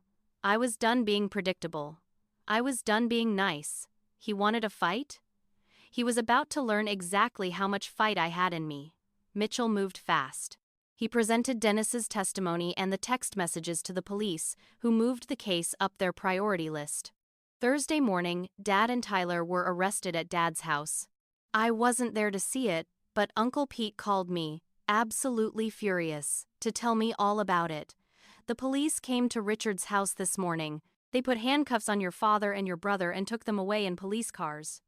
I was done being predictable. I was done being nice. He wanted a fight? He was about to learn exactly how much fight I had in me. Mitchell moved fast. He presented Dennis's testimony and the text messages to the police, who moved the case up their priority list. Thursday morning, Dad and Tyler were arrested at Dad's house. I wasn't there to see it, but Uncle Pete called me, absolutely furious, to tell me all about it. The police came to Richard's house this morning. They put handcuffs on your father and your brother and took them away in police cars.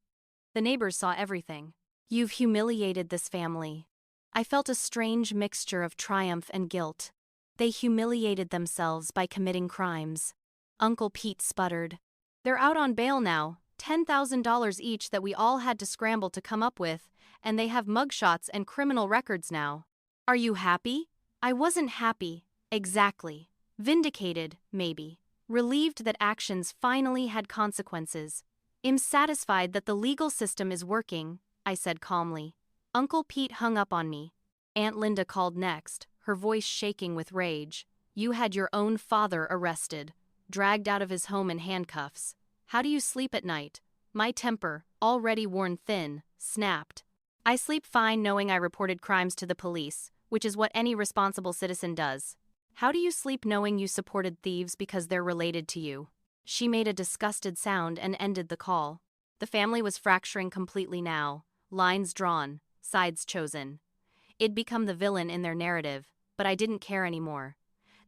The neighbors saw everything. You've humiliated this family. I felt a strange mixture of triumph and guilt. They humiliated themselves by committing crimes. Uncle Pete sputtered. They're out on bail now, $10,000 each that we all had to scramble to come up with, and they have mugshots and criminal records now. Are you happy? I wasn't happy, exactly. Vindicated, maybe. Relieved that actions finally had consequences. I'm satisfied that the legal system is working, I said calmly. Uncle Pete hung up on me. Aunt Linda called next, her voice shaking with rage. You had your own father arrested, dragged out of his home in handcuffs. How do you sleep at night? My temper, already worn thin, snapped. I sleep fine knowing I reported crimes to the police, which is what any responsible citizen does. How do you sleep knowing you supported thieves because they're related to you? She made a disgusted sound and ended the call. The family was fracturing completely now, lines drawn, sides chosen. It'd become the villain in their narrative, but I didn't care anymore.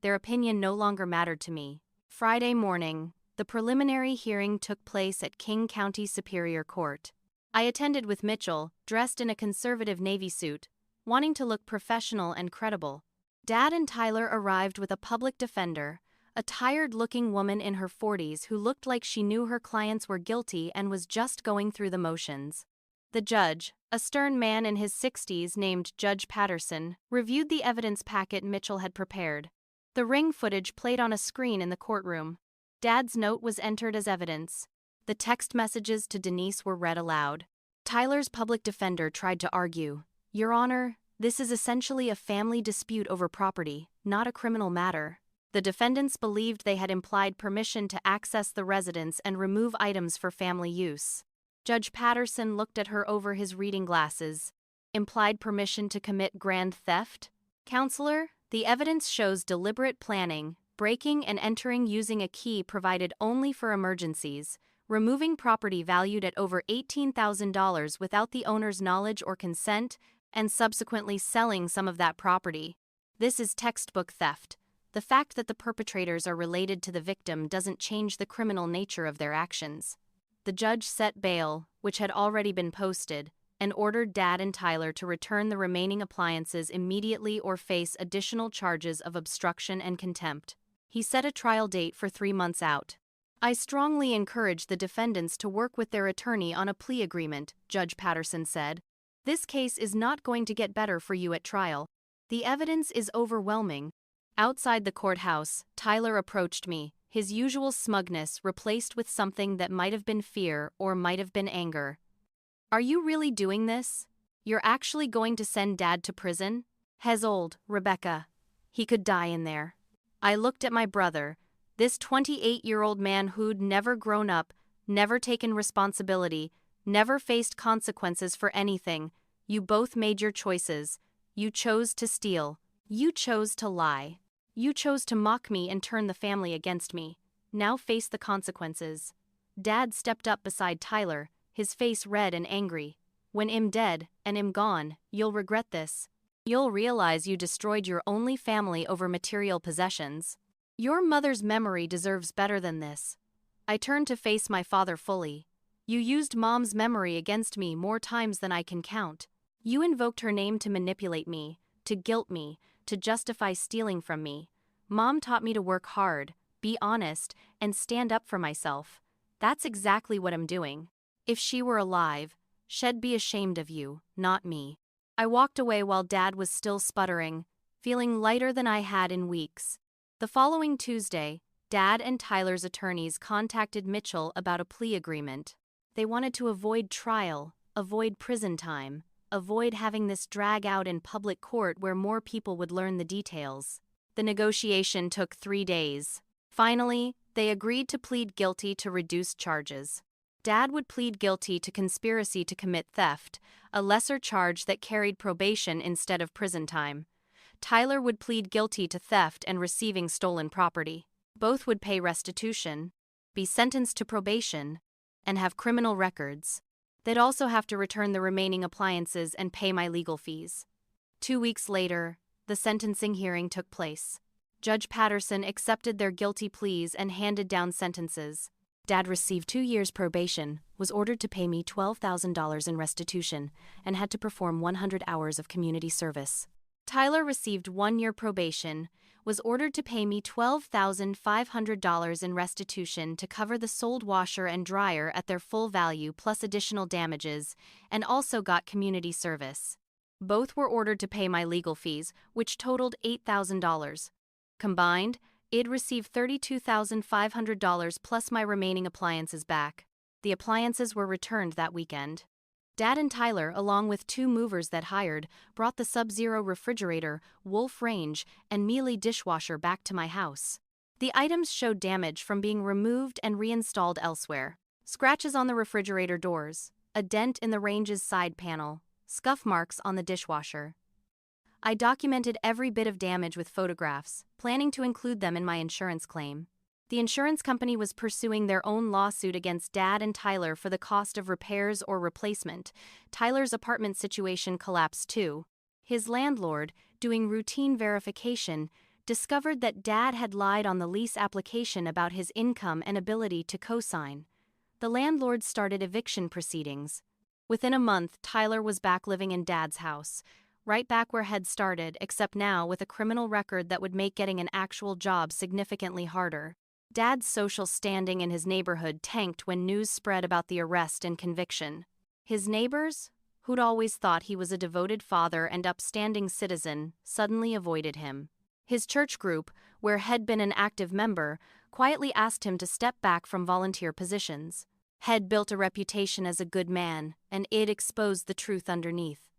Their opinion no longer mattered to me. Friday morning, the preliminary hearing took place at King County Superior Court. I attended with Mitchell, dressed in a conservative Navy suit, wanting to look professional and credible. Dad and Tyler arrived with a public defender, a tired-looking woman in her 40s who looked like she knew her clients were guilty and was just going through the motions. The judge, a stern man in his 60s named Judge Patterson, reviewed the evidence packet Mitchell had prepared. The ring footage played on a screen in the courtroom. Dad's note was entered as evidence. The text messages to Denise were read aloud. Tyler's public defender tried to argue, Your Honor, this is essentially a family dispute over property, not a criminal matter. The defendants believed they had implied permission to access the residence and remove items for family use. Judge Patterson looked at her over his reading glasses. Implied permission to commit grand theft? Counselor, the evidence shows deliberate planning, breaking and entering using a key provided only for emergencies, removing property valued at over $18,000 without the owner's knowledge or consent, and subsequently selling some of that property. This is textbook theft. The fact that the perpetrators are related to the victim doesn't change the criminal nature of their actions. The judge set bail, which had already been posted, and ordered Dad and Tyler to return the remaining appliances immediately or face additional charges of obstruction and contempt. He set a trial date for 3 months out. I strongly encourage the defendants to work with their attorney on a plea agreement, Judge Patterson said. This case is not going to get better for you at trial. The evidence is overwhelming. Outside the courthouse, Tyler approached me, his usual smugness replaced with something that might have been fear or might have been anger. Are you really doing this? You're actually going to send Dad to prison? Hez old, Rebecca. He could die in there. I looked at my brother, this 28-year-old man who'd never grown up, never taken responsibility, never faced consequences for anything. You both made your choices. You chose to steal. You chose to lie. You chose to mock me and turn the family against me. Now face the consequences. Dad stepped up beside Tyler, his face red and angry. When I'm dead, and I'm gone, you'll regret this. You'll realize you destroyed your only family over material possessions. Your mother's memory deserves better than this. I turned to face my father fully. You used Mom's memory against me more times than I can count. You invoked her name to manipulate me, to guilt me, to justify stealing from me. Mom taught me to work hard, be honest, and stand up for myself. That's exactly what I'm doing. If she were alive, She'd be ashamed of you, not me. I walked away while Dad was still sputtering, feeling lighter than I had in weeks. The following Tuesday, Dad and Tyler's attorneys contacted Mitchell about a plea agreement. They wanted to avoid trial, avoid prison time, avoid having this drag out in public court where more people would learn the details. The negotiation took 3 days. Finally, they agreed to plead guilty to reduced charges. Dad would plead guilty to conspiracy to commit theft, a lesser charge that carried probation instead of prison time. Tyler would plead guilty to theft and receiving stolen property. Both would pay restitution, be sentenced to probation, and have criminal records. They'd also have to return the remaining appliances and pay my legal fees. 2 weeks later, the sentencing hearing took place. Judge Patterson accepted their guilty pleas and handed down sentences. Dad received 2 years probation, was ordered to pay me $12,000 in restitution, and had to perform 100 hours of community service. Tyler received 1 year probation, was ordered to pay me $12,500 in restitution to cover the sold washer and dryer at their full value plus additional damages, and also got community service. Both were ordered to pay my legal fees, which totaled $8,000. Combined, I'd received $32,500 plus my remaining appliances back. The appliances were returned that weekend. Dad and Tyler, along with 2 movers that hired, brought the Sub-Zero refrigerator, Wolf range, and Miele dishwasher back to my house. The items showed damage from being removed and reinstalled elsewhere. Scratches on the refrigerator doors, a dent in the range's side panel, scuff marks on the dishwasher. I documented every bit of damage with photographs, planning to include them in my insurance claim. The insurance company was pursuing their own lawsuit against Dad and Tyler for the cost of repairs or replacement. Tyler's apartment situation collapsed too. His landlord, doing routine verification, discovered that Dad had lied on the lease application about his income and ability to co-sign. The landlord started eviction proceedings. Within a month, Tyler was back living in Dad's house, right back where he'd started, except now with a criminal record that would make getting an actual job significantly harder. Dad's social standing in his neighborhood tanked when news spread about the arrest and conviction. His neighbors, who'd always thought he was a devoted father and upstanding citizen, suddenly avoided him. His church group, where he'd been an active member, quietly asked him to step back from volunteer positions. He'd built a reputation as a good man, and I'd exposed the truth underneath.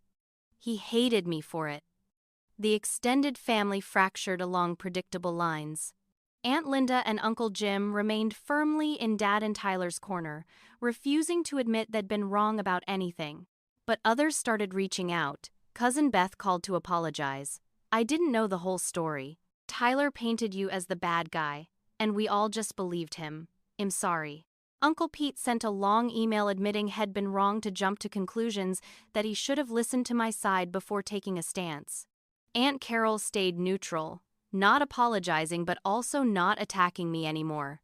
He hated me for it. The extended family fractured along predictable lines. Aunt Linda and Uncle Jim remained firmly in Dad and Tyler's corner, refusing to admit they'd been wrong about anything. But others started reaching out. Cousin Beth called to apologize. I didn't know the whole story. Tyler painted you as the bad guy, and we all just believed him. I'm sorry. Uncle Pete sent a long email admitting he'd been wrong to jump to conclusions, that he should have listened to my side before taking a stance. Aunt Carol stayed neutral, not apologizing but also not attacking me anymore.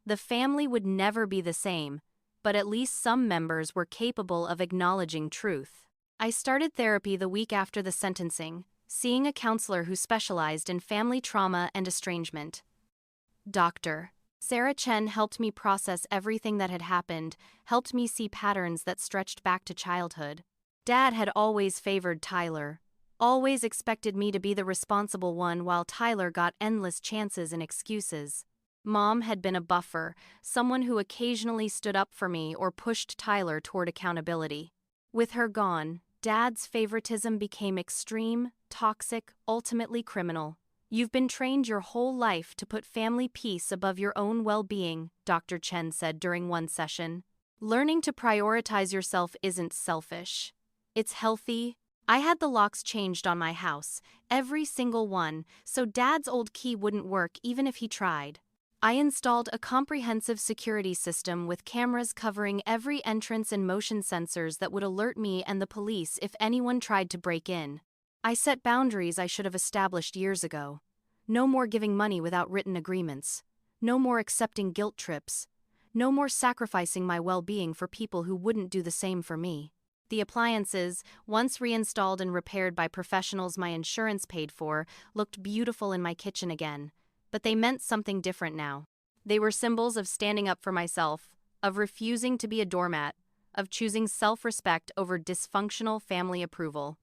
The family would never be the same, but at least some members were capable of acknowledging truth. I started therapy the week after the sentencing, seeing a counselor who specialized in family trauma and estrangement. Dr. Sarah Chen helped me process everything that had happened, helped me see patterns that stretched back to childhood. Dad had always favored Tyler, always expected me to be the responsible one while Tyler got endless chances and excuses. Mom had been a buffer, someone who occasionally stood up for me or pushed Tyler toward accountability. With her gone, Dad's favoritism became extreme, toxic, ultimately criminal. You've been trained your whole life to put family peace above your own well-being, Dr. Chen said during one session. Learning to prioritize yourself isn't selfish. It's healthy. I had the locks changed on my house, every single one, so Dad's old key wouldn't work even if he tried. I installed a comprehensive security system with cameras covering every entrance and motion sensors that would alert me and the police if anyone tried to break in. I set boundaries I should have established years ago. No more giving money without written agreements. No more accepting guilt trips. No more sacrificing my well-being for people who wouldn't do the same for me. The appliances, once reinstalled and repaired by professionals my insurance paid for, looked beautiful in my kitchen again. But they meant something different now. They were symbols of standing up for myself, of refusing to be a doormat, of choosing self-respect over dysfunctional family approval.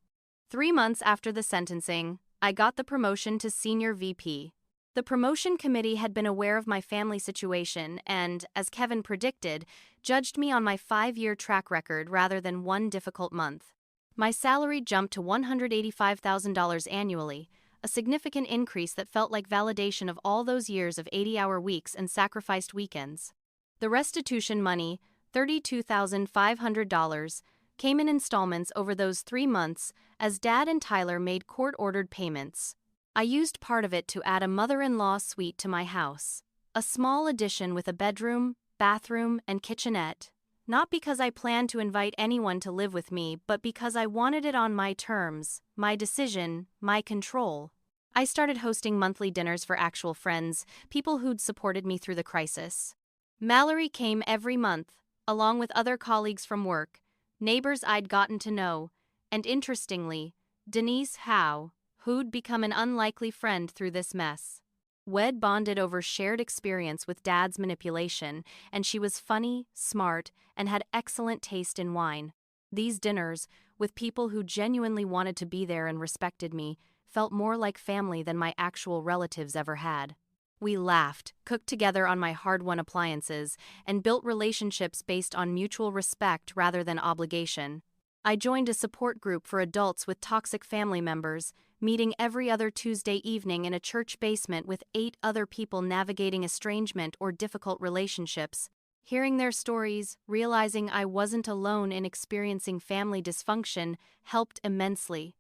3 months after the sentencing, I got the promotion to senior VP. The promotion committee had been aware of my family situation and, as Kevin predicted, judged me on my 5-year track record rather than one difficult month. My salary jumped to $185,000 annually, a significant increase that felt like validation of all those years of 80-hour weeks and sacrificed weekends. The restitution money, $32,500, came in installments over those 3 months as Dad and Tyler made court-ordered payments. I used part of it to add a mother-in-law suite to my house, a small addition with a bedroom, bathroom, and kitchenette. Not because I planned to invite anyone to live with me, but because I wanted it on my terms, my decision, my control. I started hosting monthly dinners for actual friends, people who'd supported me through the crisis. Mallory came every month, along with other colleagues from work, neighbors I'd gotten to know, and interestingly, Denise Howe, who'd become an unlikely friend through this mess. We'd bonded over shared experience with Dad's manipulation, and she was funny, smart, and had excellent taste in wine. These dinners, with people who genuinely wanted to be there and respected me, felt more like family than my actual relatives ever had. We laughed, cooked together on my hard-won appliances, and built relationships based on mutual respect rather than obligation. I joined a support group for adults with toxic family members, meeting every other Tuesday evening in a church basement with 8 other people navigating estrangement or difficult relationships. Hearing their stories, realizing I wasn't alone in experiencing family dysfunction, helped immensely.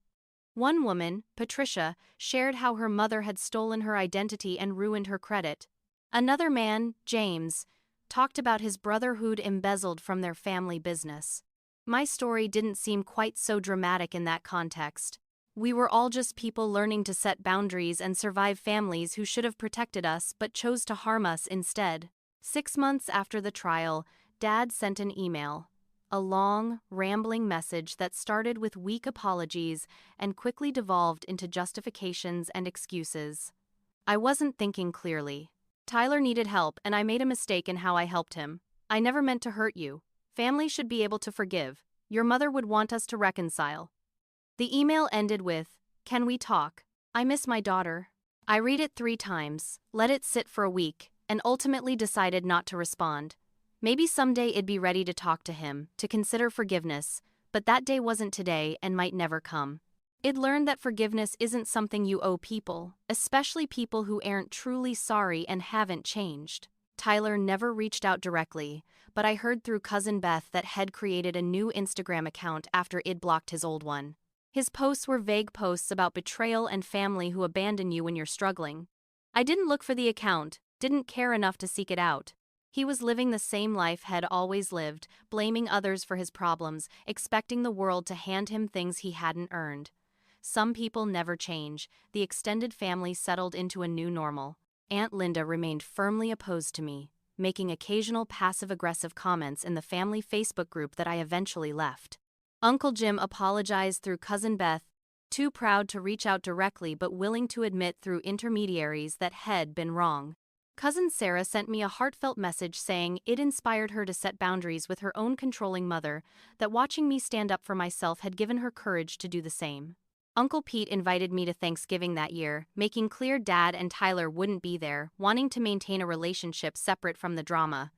One woman, Patricia, shared how her mother had stolen her identity and ruined her credit. Another man, James, talked about his brother who'd embezzled from their family business. My story didn't seem quite so dramatic in that context. We were all just people learning to set boundaries and survive families who should have protected us but chose to harm us instead. 6 months after the trial, Dad sent an email. A long, rambling message that started with weak apologies and quickly devolved into justifications and excuses. I wasn't thinking clearly. Tyler needed help and I made a mistake in how I helped him. I never meant to hurt you. Family should be able to forgive. Your mother would want us to reconcile. The email ended with, "Can we talk? I miss my daughter." I read it 3 times, let it sit for a week, and ultimately decided not to respond. Maybe someday it'd be ready to talk to him, to consider forgiveness, but that day wasn't today and might never come. I'd learned that forgiveness isn't something you owe people, especially people who aren't truly sorry and haven't changed. Tyler never reached out directly, but I heard through cousin Beth that Head created a new Instagram account after I'd blocked his old one. His posts were vague posts about betrayal and family who abandon you when you're struggling. I didn't look for the account, didn't care enough to seek it out. He was living the same life Head always lived, blaming others for his problems, expecting the world to hand him things he hadn't earned. Some people never change. The extended family settled into a new normal. Aunt Linda remained firmly opposed to me, making occasional passive-aggressive comments in the family Facebook group that I eventually left. Uncle Jim apologized through cousin Beth, too proud to reach out directly but willing to admit through intermediaries that Head been wrong. Cousin Sarah sent me a heartfelt message saying it inspired her to set boundaries with her own controlling mother, that watching me stand up for myself had given her courage to do the same. Uncle Pete invited me to Thanksgiving that year, making clear Dad and Tyler wouldn't be there, wanting to maintain a relationship separate from the drama.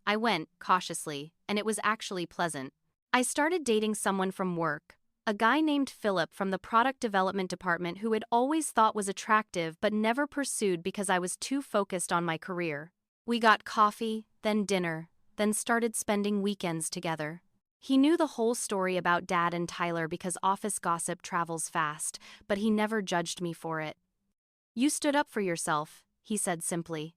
I went, cautiously, and it was actually pleasant. I started dating someone from work, a guy named Philip from the product development department who I'd always thought was attractive but never pursued because I was too focused on my career. We got coffee, then dinner, then started spending weekends together. He knew the whole story about Dad and Tyler because office gossip travels fast, but he never judged me for it. "You stood up for yourself," he said simply.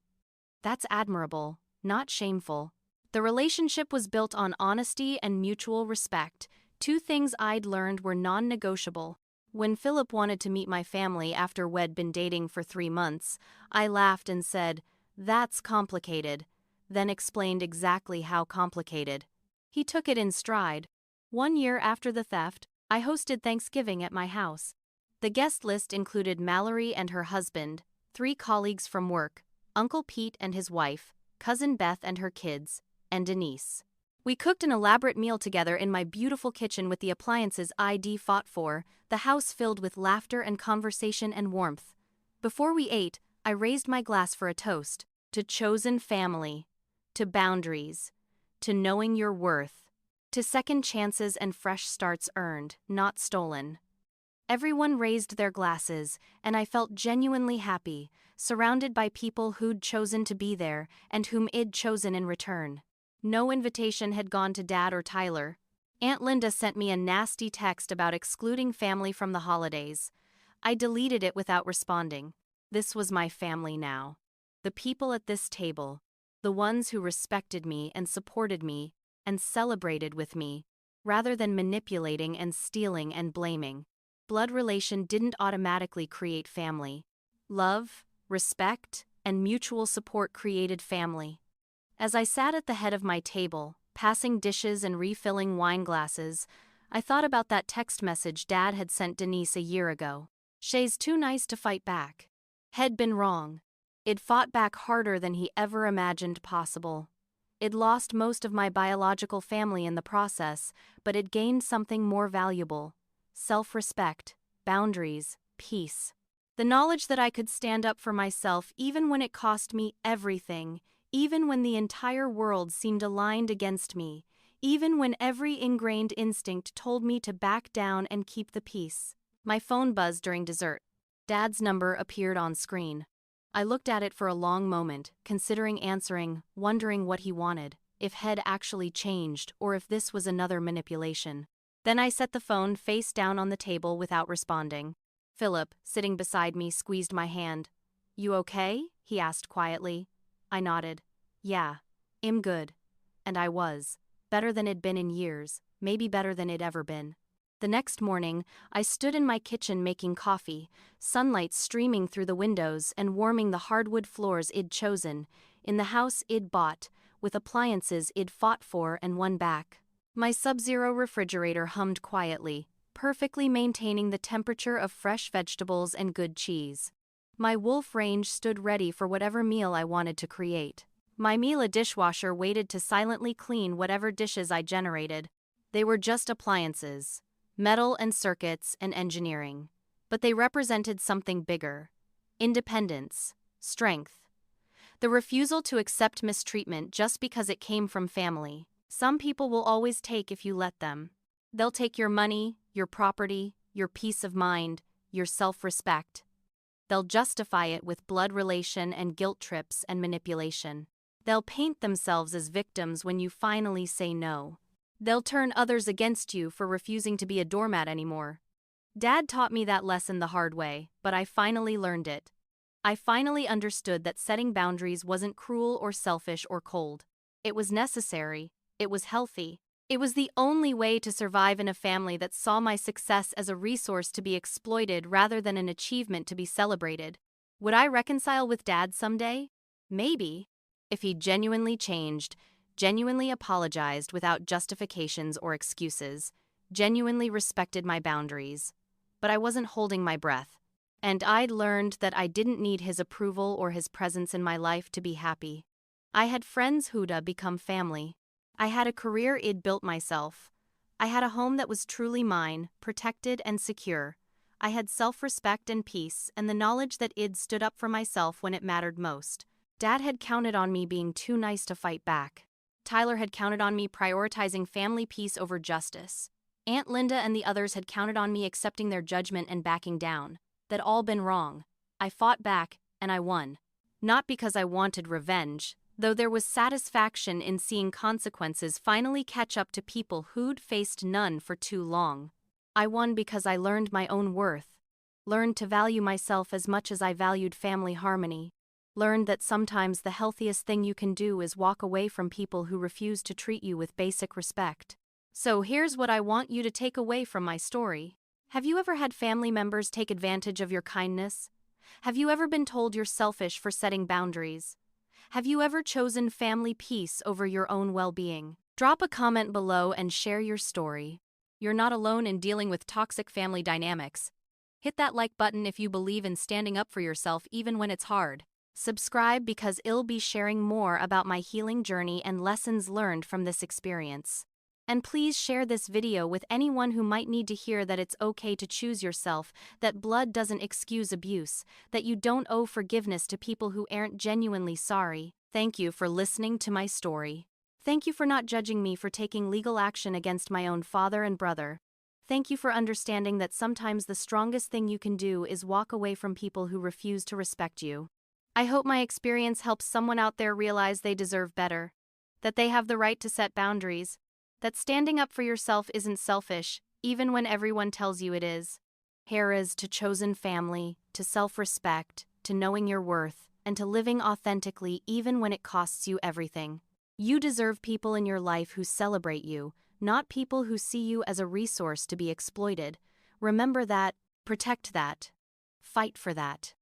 "That's admirable, not shameful." The relationship was built on honesty and mutual respect, 2 things I'd learned were non-negotiable. When Philip wanted to meet my family after we'd been dating for 3 months, I laughed and said, "That's complicated," then explained exactly how complicated. He took it in stride. 1 year after the theft, I hosted Thanksgiving at my house. The guest list included Mallory and her husband, 3 colleagues from work, Uncle Pete and his wife, cousin Beth and her kids, and Denise. We cooked an elaborate meal together in my beautiful kitchen with the appliances I'd fought for, the house filled with laughter and conversation and warmth. Before we ate, I raised my glass for a toast. To chosen family. To boundaries. To knowing your worth. To second chances and fresh starts earned, not stolen. Everyone raised their glasses, and I felt genuinely happy, surrounded by people who'd chosen to be there and whom I'd chosen in return. No invitation had gone to Dad or Tyler. Aunt Linda sent me a nasty text about excluding family from the holidays. I deleted it without responding. This was my family now. The people at this table. The ones who respected me and supported me and celebrated with me, rather than manipulating and stealing and blaming. Blood relation didn't automatically create family. Love, respect, and mutual support created family. As I sat at the head of my table, passing dishes and refilling wine glasses, I thought about that text message Dad had sent Denise a year ago. "Shay's too nice to fight back." Had been wrong. I'd fought back harder than he ever imagined possible. I'd lost most of my biological family in the process, but it gained something more valuable: self-respect, boundaries, peace. The knowledge that I could stand up for myself even when it cost me everything, even when the entire world seemed aligned against me, even when every ingrained instinct told me to back down and keep the peace. My phone buzzed during dessert. Dad's number appeared on screen. I looked at it for a long moment, considering answering, wondering what he wanted, if had actually changed or if this was another manipulation. Then I set the phone face down on the table without responding. Philip, sitting beside me, squeezed my hand. "You okay?" he asked quietly. I nodded. "Yeah, I'm good." And I was. Better than it'd been in years, maybe better than it'd ever been. The next morning, I stood in my kitchen making coffee, sunlight streaming through the windows and warming the hardwood floors I'd chosen, in the house I'd bought, with appliances I'd fought for and won back. My Sub-Zero refrigerator hummed quietly, perfectly maintaining the temperature of fresh vegetables and good cheese. My Wolf range stood ready for whatever meal I wanted to create. My Miele dishwasher waited to silently clean whatever dishes I generated. They were just appliances. Metal and circuits and engineering. But they represented something bigger. Independence. Strength. The refusal to accept mistreatment just because it came from family. Some people will always take if you let them. They'll take your money, your property, your peace of mind, your self-respect. They'll justify it with blood relation and guilt trips and manipulation. They'll paint themselves as victims when you finally say no. They'll turn others against you for refusing to be a doormat anymore. Dad taught me that lesson the hard way, but I finally learned it. I finally understood that setting boundaries wasn't cruel or selfish or cold. It was necessary. It was healthy. It was the only way to survive in a family that saw my success as a resource to be exploited rather than an achievement to be celebrated. Would I reconcile with Dad someday? Maybe. If he genuinely changed, genuinely apologized without justifications or excuses, genuinely respected my boundaries. But I wasn't holding my breath. And I'd learned that I didn't need his approval or his presence in my life to be happy. I had friends who'd become family. I had a career I'd built myself. I had a home that was truly mine, protected and secure. I had self-respect and peace and the knowledge that I'd stood up for myself when it mattered most. Dad had counted on me being too nice to fight back. Tyler had counted on me prioritizing family peace over justice. Aunt Linda and the others had counted on me accepting their judgment and backing down. That'd all been wrong. I fought back, and I won. Not because I wanted revenge, though there was satisfaction in seeing consequences finally catch up to people who'd faced none for too long. I won because I learned my own worth, learned to value myself as much as I valued family harmony, learned that sometimes the healthiest thing you can do is walk away from people who refuse to treat you with basic respect. So here's what I want you to take away from my story. Have you ever had family members take advantage of your kindness? Have you ever been told you're selfish for setting boundaries? Have you ever chosen family peace over your own well-being? Drop a comment below and share your story. You're not alone in dealing with toxic family dynamics. Hit that like button if you believe in standing up for yourself even when it's hard. Subscribe because I'll be sharing more about my healing journey and lessons learned from this experience. And please share this video with anyone who might need to hear that it's okay to choose yourself, that blood doesn't excuse abuse, that you don't owe forgiveness to people who aren't genuinely sorry. Thank you for listening to my story. Thank you for not judging me for taking legal action against my own father and brother. Thank you for understanding that sometimes the strongest thing you can do is walk away from people who refuse to respect you. I hope my experience helps someone out there realize they deserve better, that they have the right to set boundaries, that standing up for yourself isn't selfish, even when everyone tells you it is. Here's to chosen family, to self-respect, to knowing your worth, and to living authentically even when it costs you everything. You deserve people in your life who celebrate you, not people who see you as a resource to be exploited. Remember that, protect that, fight for that.